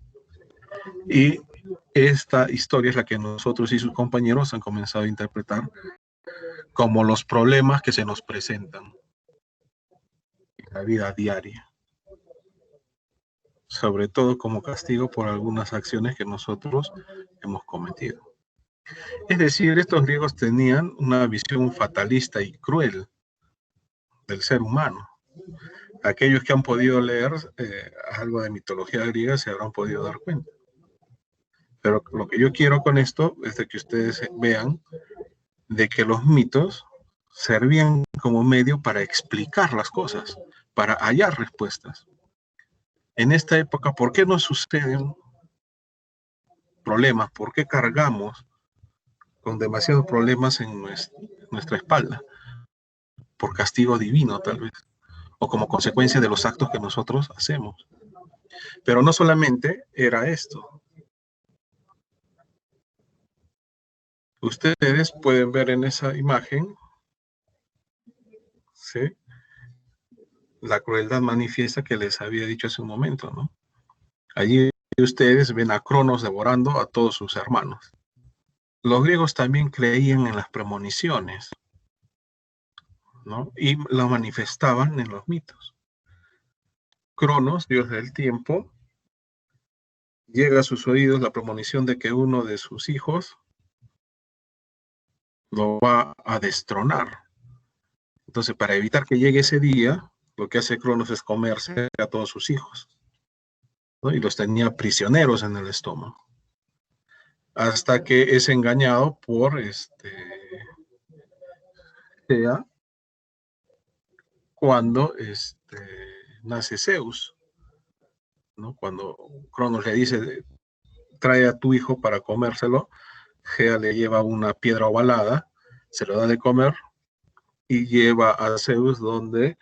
Y esta historia es la que nosotros y sus compañeros han comenzado a interpretar como los problemas que se nos presentan en la vida diaria. Sobre todo como castigo por algunas acciones que nosotros hemos cometido. Es decir, estos griegos tenían una visión fatalista y cruel del ser humano. Aquellos que han podido leer algo de mitología griega se habrán podido dar cuenta. Pero lo que yo quiero con esto es de que ustedes vean de que los mitos servían como medio para explicar las cosas, para hallar respuestas. En esta época, ¿por qué nos suceden problemas? ¿Por qué cargamos con demasiados problemas en nuestra espalda? Por castigo divino, tal vez, o como consecuencia de los actos que nosotros hacemos. Pero no solamente era esto. Ustedes pueden ver en esa imagen, ¿sí?, la crueldad manifiesta que les había dicho hace un momento, ¿no? Allí ustedes ven a Cronos devorando a todos sus hermanos. Los griegos también creían en las premoniciones, ¿no? Y lo manifestaban en los mitos. Cronos, dios del tiempo, llega a sus oídos la premonición de que uno de sus hijos lo va a destronar. Entonces, para evitar que llegue ese día, lo que hace Cronos es comerse a todos sus hijos, ¿no? Y los tenía prisioneros en el estómago. Hasta que es engañado por Gea cuando nace Zeus, ¿no? Cuando Cronos le dice, trae a tu hijo para comérselo, Gea le lleva una piedra ovalada, se lo da de comer y lleva a Zeus donde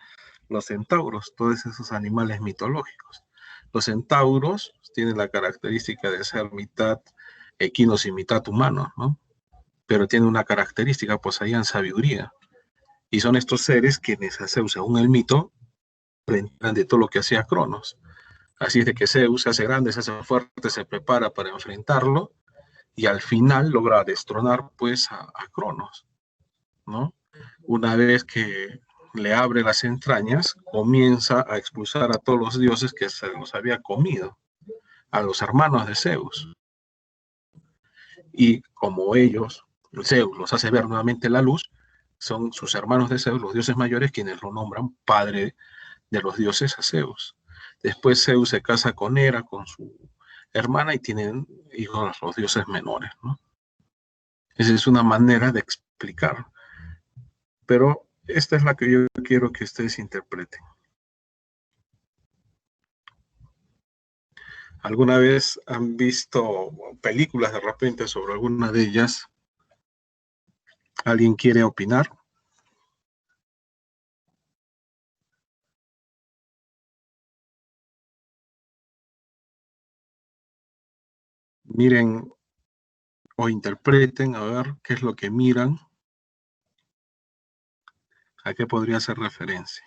los centauros, todos esos animales mitológicos. Los centauros tienen la característica de ser mitad equinos y mitad humanos, ¿no? Pero tienen una característica, poseían sabiduría. Y son estos seres quienes a Zeus, según el mito, enfrentan de todo lo que hacía Cronos. Así es de que Zeus se hace grande, se hace fuerte, se prepara para enfrentarlo y al final logra destronar pues a Cronos, ¿no? Una vez que le abre las entrañas, comienza a expulsar a todos los dioses que se los había comido, a los hermanos de Zeus. Y como ellos, Zeus los hace ver nuevamente la luz, son sus hermanos de Zeus, los dioses mayores, quienes lo nombran padre de los dioses a Zeus. Después Zeus se casa con Hera, con su hermana, y tienen hijos los dioses menores, ¿no? Esa es una manera de explicar. Pero esta es la que yo quiero que ustedes interpreten. ¿Alguna vez han visto películas de repente sobre alguna de ellas? ¿Alguien quiere opinar? Miren o interpreten, a ver qué es lo que miran, a qué podría hacer referencia.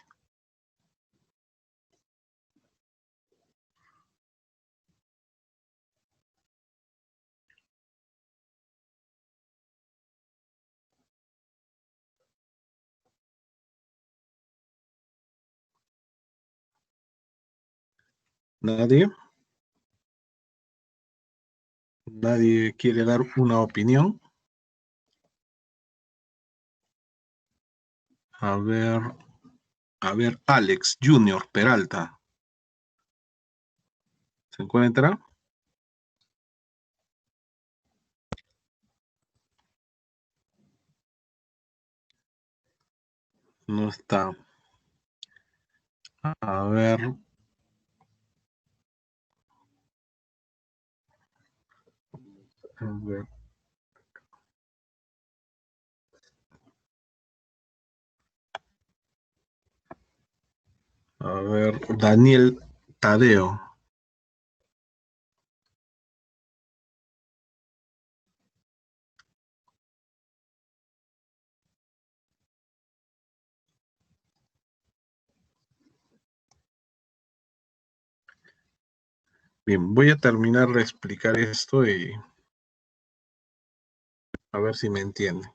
¿Nadie? ¿Nadie quiere dar una opinión? A ver, Alex Junior Peralta. ¿Se encuentra? No está. A ver. A ver, Daniel Tadeo. Bien, voy a terminar de explicar esto y a ver si me entienden.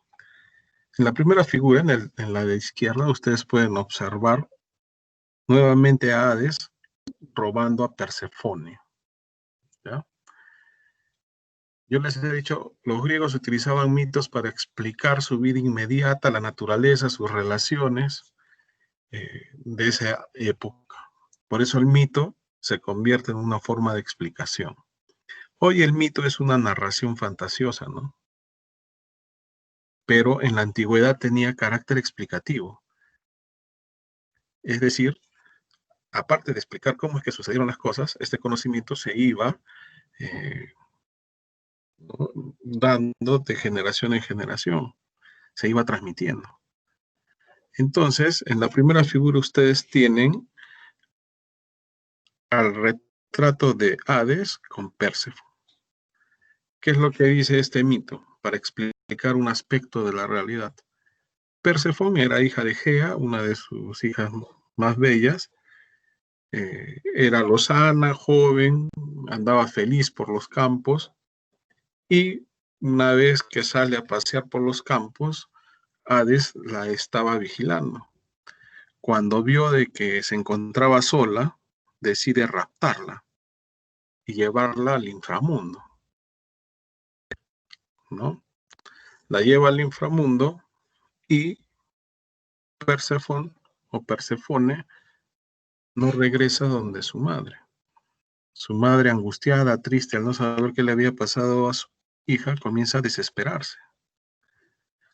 En la primera figura, en la de izquierda, ustedes pueden observar nuevamente a Hades robando a Persefone, ¿ya? Yo les he dicho, los griegos utilizaban mitos para explicar su vida inmediata, la naturaleza, sus relaciones de esa época. Por eso el mito se convierte en una forma de explicación. Hoy el mito es una narración fantasiosa, ¿no? Pero en la antigüedad tenía carácter explicativo. Es decir, aparte de explicar cómo es que sucedieron las cosas, este conocimiento se iba ¿no? dando de generación en generación, se iba transmitiendo. Entonces, en la primera figura ustedes tienen al retrato de Hades con Pérsefone. ¿Qué es lo que dice este mito? Para explicar un aspecto de la realidad. Pérsefone era hija de Gea, una de sus hijas más bellas, Era lozana, joven, andaba feliz por los campos, y una vez que sale a pasear por los campos, Hades la estaba vigilando. Cuando vio de que se encontraba sola, decide raptarla y llevarla al inframundo, ¿no? La lleva al inframundo y Persefón o Persefone no regresa donde su madre. Su madre, angustiada, triste, al no saber qué le había pasado a su hija, comienza a desesperarse.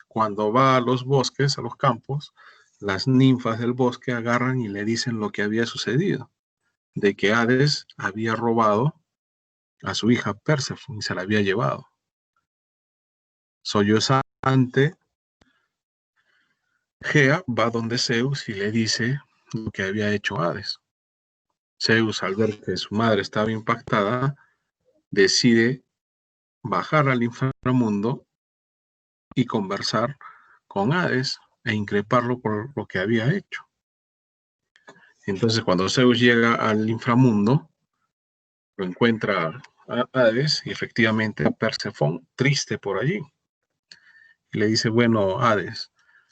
Cuando va a los bosques, a los campos, las ninfas del bosque agarran y le dicen lo que había sucedido, de que Hades había robado a su hija Perséfone y se la había llevado. Sollozante, Gea va donde Zeus y le dice lo que había hecho Hades. Zeus, al ver que su madre estaba impactada, decide bajar al inframundo y conversar con Hades e increparlo por lo que había hecho. Entonces, cuando Zeus llega al inframundo, lo encuentra a Hades y efectivamente a Persefón triste por allí. Y le dice, bueno, Hades,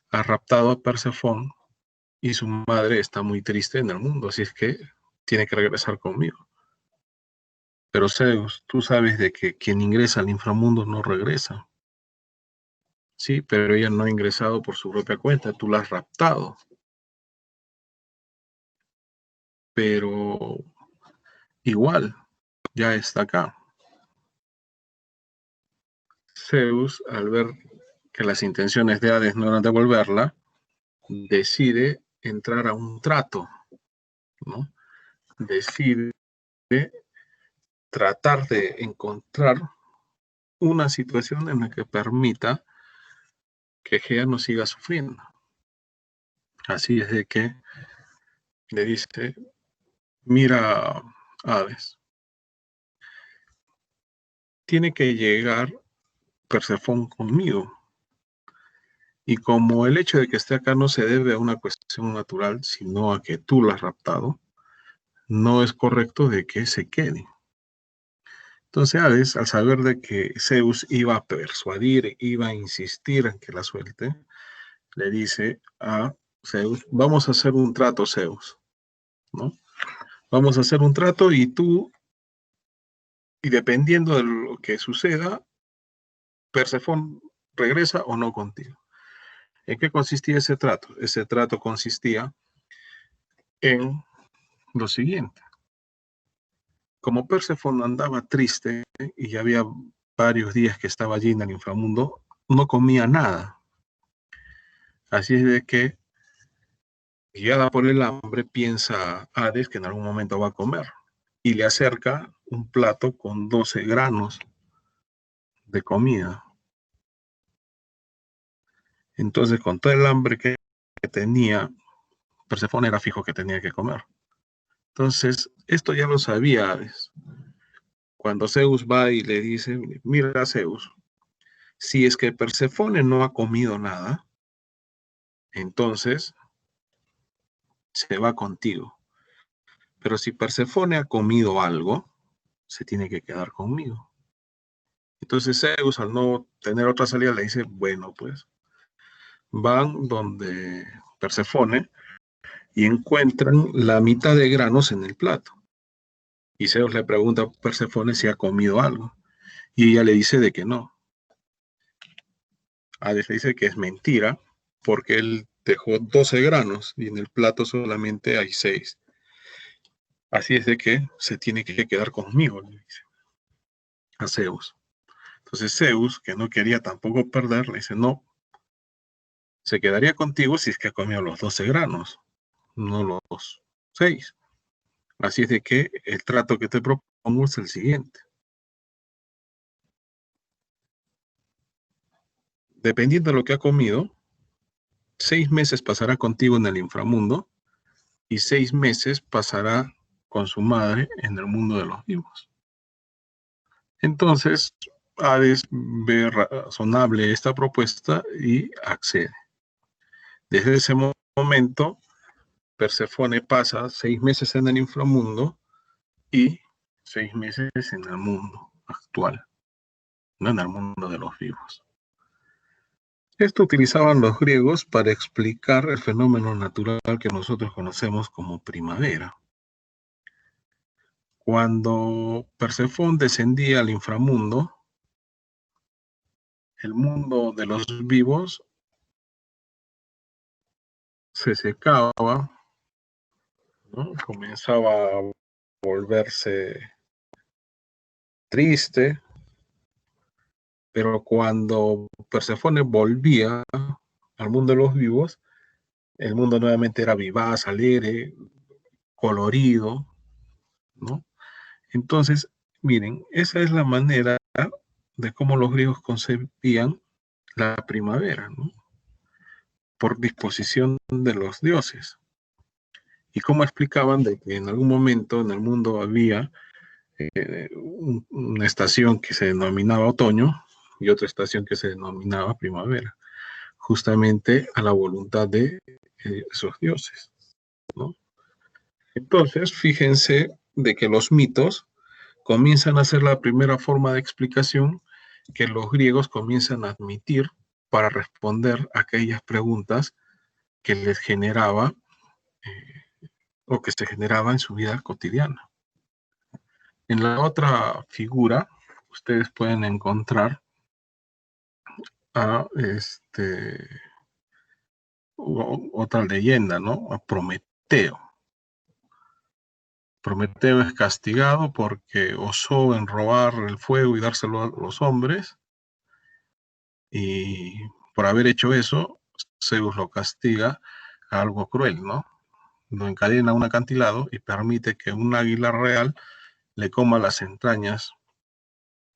has raptado a Persefón y su madre está muy triste en el mundo, así es que tiene que regresar conmigo. Pero Zeus, tú sabes de que quien ingresa al inframundo no regresa. Sí, pero ella no ha ingresado por su propia cuenta, tú la has raptado. Pero igual, ya está acá. Zeus, al ver que las intenciones de Hades no eran devolverla, decide entrar a un trato, ¿no? Decide tratar de encontrar una situación en la que permita que Gea no siga sufriendo. Así es de que le dice, mira, Hades, tiene que llegar Persefón conmigo. Y como el hecho de que esté acá no se debe a una cuestión natural, sino a que tú la has raptado, no es correcto de que se quede. Entonces Hades, al saber de que Zeus iba a persuadir, iba a insistir en que la suelte, le dice a Zeus, vamos a hacer un trato, Zeus, ¿no? Vamos a hacer un trato y tú, y dependiendo de lo que suceda, Persefón regresa o no contigo. ¿En qué consistía ese trato? Ese trato consistía en lo siguiente. Como Persefón andaba triste y ya había varios días que estaba allí en el inframundo, no comía nada. Así es de que, guiada por el hambre, piensa Hades que en algún momento va a comer y le acerca un plato con 12 granos de comida. Entonces, con todo el hambre que tenía, Persefón era fijo que tenía que comer. Entonces, esto ya lo sabía Hades. Cuando Zeus va y le dice, mira Zeus, si es que Persefone no ha comido nada, entonces se va contigo. Pero si Persefone ha comido algo, se tiene que quedar conmigo. Entonces Zeus, al no tener otra salida, le dice, bueno, pues van donde Persefone y encuentran la mitad de granos en el plato. Y Zeus le pregunta a Persefone si ha comido algo. Y ella le dice de que no. Hades le dice que es mentira, porque él dejó 12 granos y en el plato solamente hay 6. Así es de que se tiene que quedar conmigo, le dice a Zeus. Entonces Zeus, que no quería tampoco perder, le dice, no, se quedaría contigo si es que ha comido los 12 granos, no los 6. Así es de que el trato que te propongo es el siguiente. Dependiendo de lo que ha comido, 6 meses pasará contigo en el inframundo y 6 meses pasará con su madre en el mundo de los vivos. Entonces, Hades ve razonable esta propuesta y accede. Desde ese momento, Persefone pasa 6 meses en el inframundo y 6 meses en el mundo actual, no en el mundo de los vivos. Esto utilizaban los griegos para explicar el fenómeno natural que nosotros conocemos como primavera. Cuando Persefón descendía al inframundo, el mundo de los vivos se secaba, ¿no? Comenzaba a volverse triste, pero cuando Persefone volvía al mundo de los vivos, el mundo nuevamente era vivaz, alegre, colorido, ¿no? Entonces, miren, esa es la manera de cómo los griegos concebían la primavera, ¿no? Por disposición de los dioses. Y cómo explicaban de que en algún momento en el mundo había una estación que se denominaba otoño y otra estación que se denominaba primavera, justamente a la voluntad de esos dioses, ¿no? Entonces, fíjense de que los mitos comienzan a ser la primera forma de explicación que los griegos comienzan a admitir para responder a aquellas preguntas que les generaba o que se generaba en su vida cotidiana. En la otra figura, ustedes pueden encontrar a otra leyenda, ¿no? A Prometeo. Prometeo es castigado porque osó en robar el fuego y dárselo a los hombres, y por haber hecho eso, Zeus lo castiga a algo cruel, ¿no? Lo encadena a un acantilado y permite que un águila real le coma las entrañas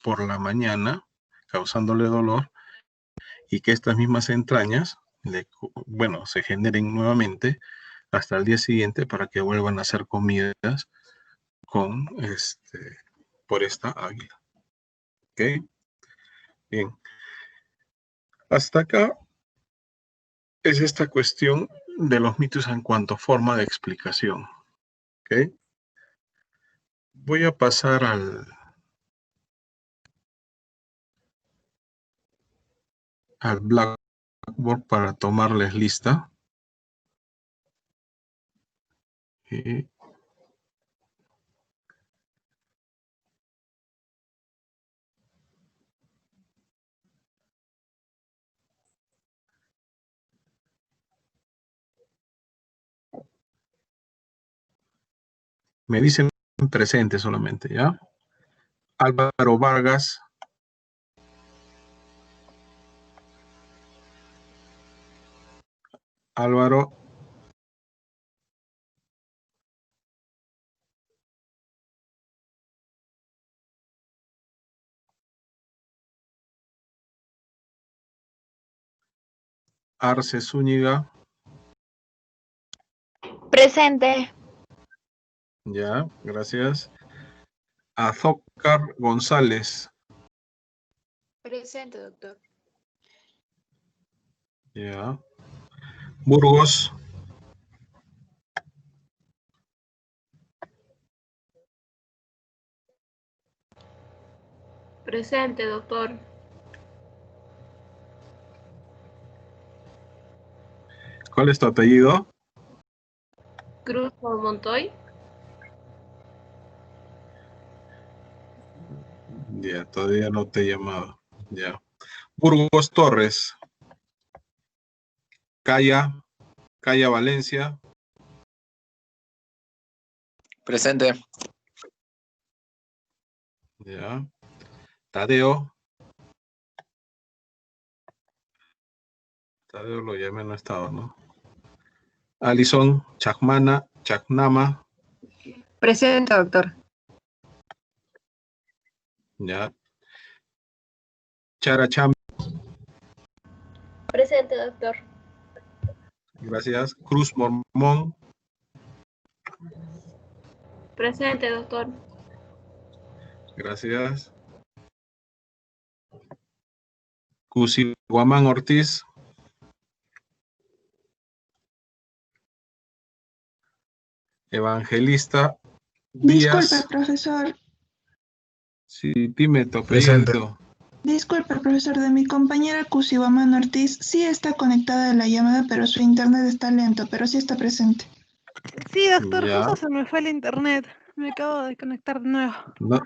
por la mañana, causándole dolor, y que estas mismas entrañas, se generen nuevamente hasta el día siguiente para que vuelvan a ser comidas por esta águila. ¿Ok? Bien. Hasta acá es esta cuestión de los mitos en cuanto a forma de explicación. ¿Ok? Voy a pasar al Blackboard para tomarles lista. Y me dicen presente solamente, ¿ya? Álvaro Vargas. Álvaro. Arce Zúñiga. Presente. Ya, gracias. Azócar González. Presente, doctor. Ya. Burgos. Presente, doctor. ¿Cuál es tu apellido? Cruz por Montoy. Ya, todavía no te he llamado. Ya. Burgos Torres. Calla Valencia. Presente. Ya. Tadeo lo llamé, no estaba, ¿no? Alison Chacnama. Presente, doctor. Ya. Characham. Presente, doctor. Gracias. Cruz Mormón. Presente, doctor. Gracias. Cusihuamán Ortiz. Evangelista Disculpe, Díaz. profesor. Sí, dime tu Presente. apellido. Disculpe, profesor. De mi compañera Cusibaman Ortiz sí está conectada a la llamada, pero su internet está lento, pero sí está presente. Sí, doctor, Ya. justo se me fue el internet. Me acabo de conectar de nuevo. No,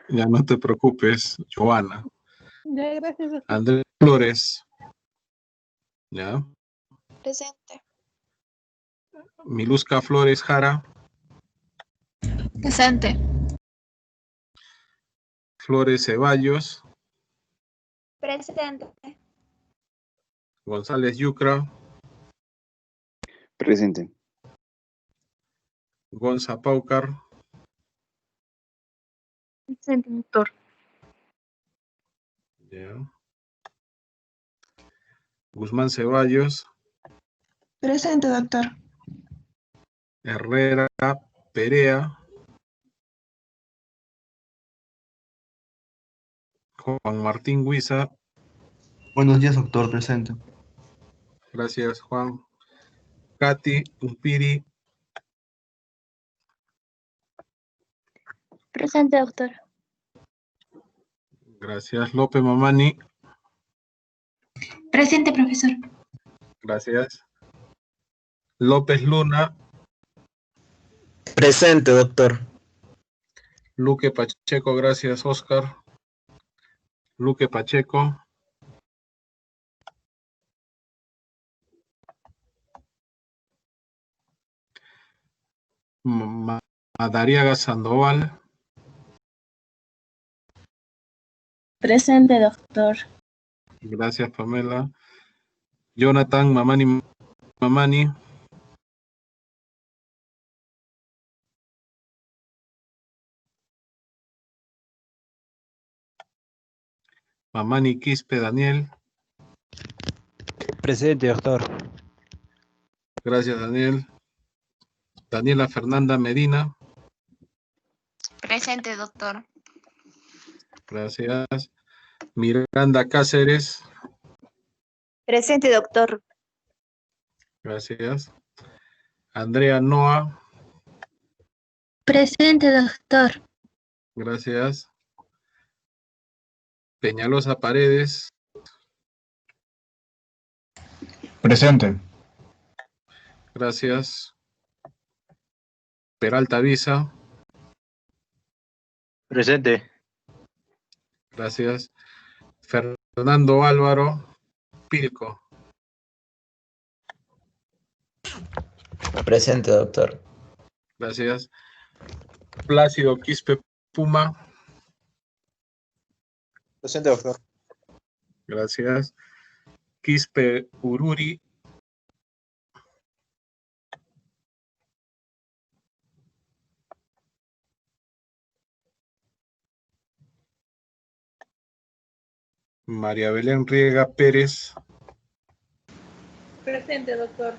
ya no te preocupes, Joana. Ya, gracias, doctor. Andrés Flores. Ya. Presente. Miluska Flores Jara. Presente. Flores Ceballos. Presente. González Yucra. Presente. Gonza Paucar. Presente, doctor. Ya. Guzmán Ceballos. Presente, doctor. Herrera Perea. Juan Martín Huiza. Buenos días, doctor. Presente. Gracias, Juan. Katy Umpiri. Presente, doctor. Gracias. López Mamani. Presente, profesor. Gracias. López Luna. Presente, doctor. Luque Pacheco. Gracias, Oscar. Luque Pacheco. Madariaga Sandoval. Presente, doctor. Gracias, Pamela. Jonathan Mamani. Mamani Quispe Daniel. Presente, doctor. Gracias, Daniel. Daniela Fernanda Medina. Presente, doctor. Gracias. Miranda Cáceres. Presente, doctor. Gracias. Andrea Noa. Presente, doctor. Gracias. Peñalosa Paredes. Presente. Gracias. Peralta Visa. Presente. Gracias. Fernando Álvaro Pilco. Presente, doctor. Gracias. Plácido Quispe Puma. Presente, doctor. Gracias. Quispe Ururi. María Belén Riega Pérez. Presente, doctor.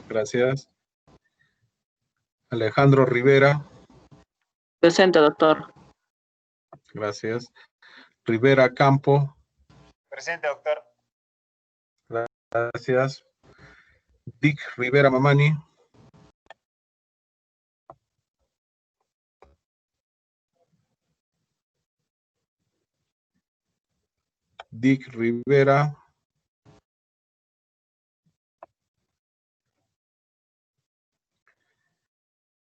Gracias. Alejandro Rivera. Presente, doctor. Gracias. Rivera Campo. Presente, doctor. Gracias. Dick Rivera Mamani. Dick Rivera.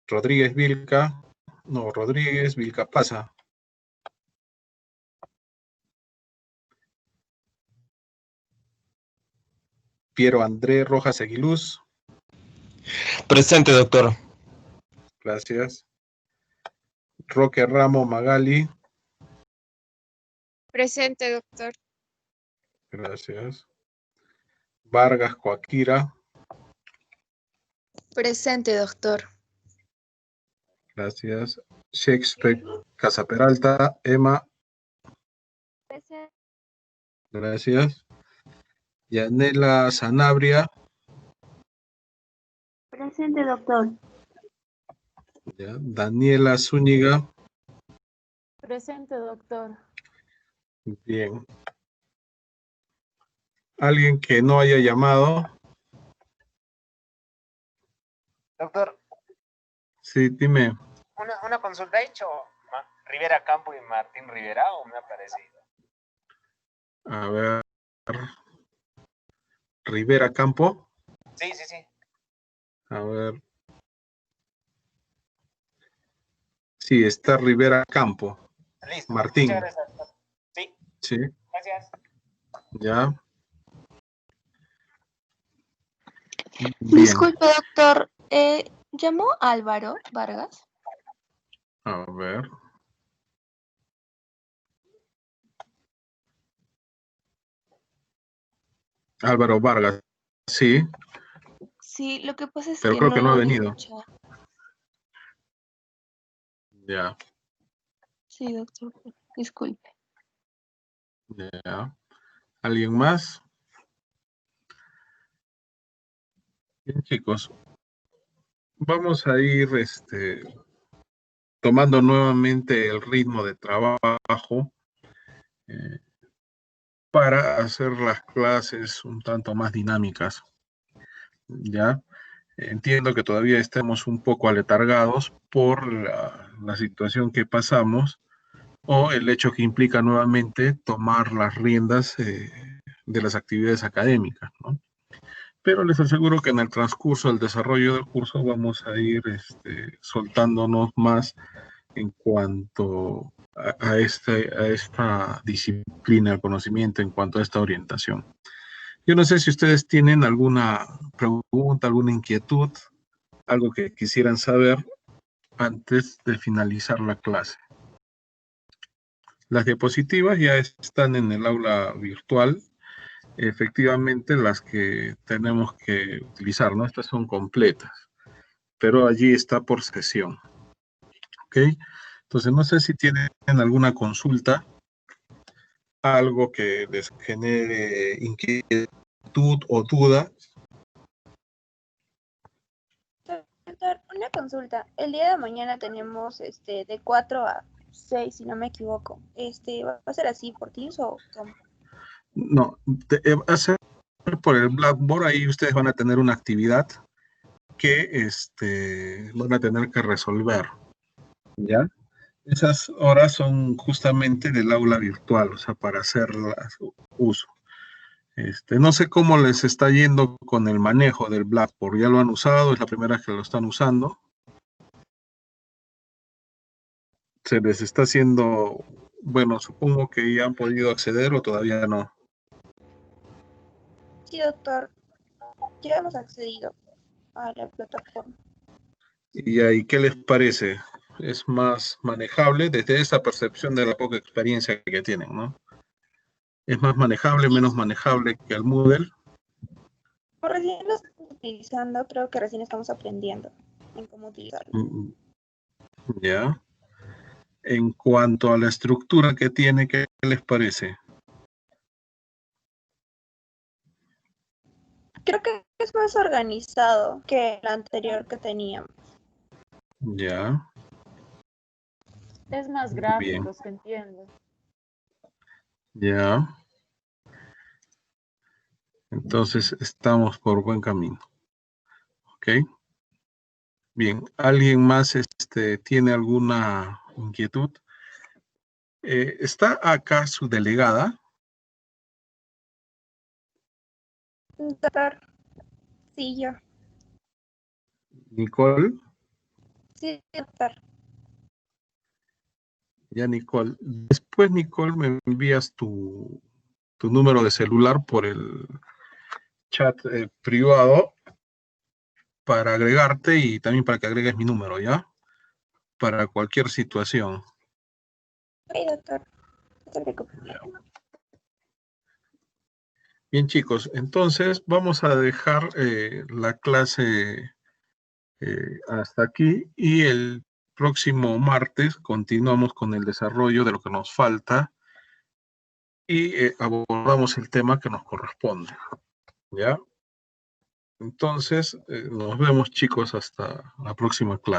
Rodríguez Vilca. No, Rodríguez Vilca Pasa. Piero André Rojas Aguiluz. Presente, doctor. Gracias. Roque Ramo Magali. Presente, doctor. Gracias. Vargas Coaquira. Presente, doctor. Gracias. Shakespeare Casaperalta. Emma. Presente. Gracias. Yanela Sanabria. Presente, doctor. Ya. Daniela Zúñiga. Presente, doctor. Bien. ¿Alguien que no haya llamado? Doctor, Sí, dime. Una consulta. ¿Ha hecho Rivera Campo y Martín Rivera o me ha parecido? A ver. Rivera Campo. Sí, sí, sí. A ver. Sí, está Rivera Campo. Listo. Martín. Muchas gracias. Sí. Sí, Gracias. ya. Bien. Disculpe, doctor. ¿Llamó Álvaro Vargas? A ver. Álvaro Vargas. Sí, Sí, lo que pasa es pero que creo no que no lo ha he venido. escuchado. Ya, Sí, doctor. Disculpe. ya. ¿Alguien más? Bien, chicos. Vamos a ir tomando nuevamente el ritmo de trabajo eh, para hacer las clases un tanto más dinámicas. Ya. Entiendo que todavía estamos un poco aletargados por la situación que pasamos o el hecho que implica nuevamente tomar las riendas de las actividades académicas, ¿no? Pero les aseguro que en el transcurso del desarrollo del curso vamos a ir soltándonos más en cuanto a esta disciplina, el conocimiento, en cuanto a esta orientación. Yo no sé si ustedes tienen alguna pregunta, alguna inquietud, algo que quisieran saber antes de finalizar la clase. Las diapositivas ya están en el aula virtual. Efectivamente, las que tenemos que utilizar, ¿no? Estas son completas, pero allí está por sesión. ¿Ok? Entonces, no sé si tienen alguna consulta, algo que les genere inquietud o duda. Doctor, una consulta. El día de mañana tenemos de 4 a 6, si no me equivoco. ¿Va a ser así por Teams o cómo? No, va a ser por el Blackboard, ahí ustedes van a tener una actividad que van a tener que resolver, ¿ya? Esas horas son justamente del aula virtual, o sea, para hacerlas uso. No sé cómo les está yendo con el manejo del Blackboard. ¿Ya lo han usado? ¿Es la primera vez que lo están usando? ¿Se les está haciendo, bueno, supongo que ya han podido acceder o todavía no? Sí, doctor. Ya hemos accedido a la plataforma. ¿Y ahí qué les parece? ¿Es más manejable desde esa percepción de la poca experiencia que tienen, ¿no? ¿Es más manejable, menos manejable que el Moodle? Por recién lo estamos utilizando, creo que recién estamos aprendiendo en cómo utilizarlo. Ya. En cuanto a la estructura que tiene, ¿qué les parece? Creo que es más organizado que el anterior que teníamos. Ya. Es más Bien. gráfico, se entiende. Ya. Entonces estamos por buen camino. ¿Ok? Bien. ¿Alguien más tiene alguna inquietud? ¿Está acá su delegada? Doctor, sí, yo. Nicole. Sí, doctor. Ya, Nicole. Después, Nicole, me envías tu número de celular por el chat privado para agregarte y también para que agregues mi número, ¿ya? Para cualquier situación. Ok, doctor. No te preocupes. Bien, chicos, entonces vamos a dejar la clase hasta aquí y el próximo martes continuamos con el desarrollo de lo que nos falta y abordamos el tema que nos corresponde, ¿ya? Entonces, nos vemos, chicos, hasta la próxima clase.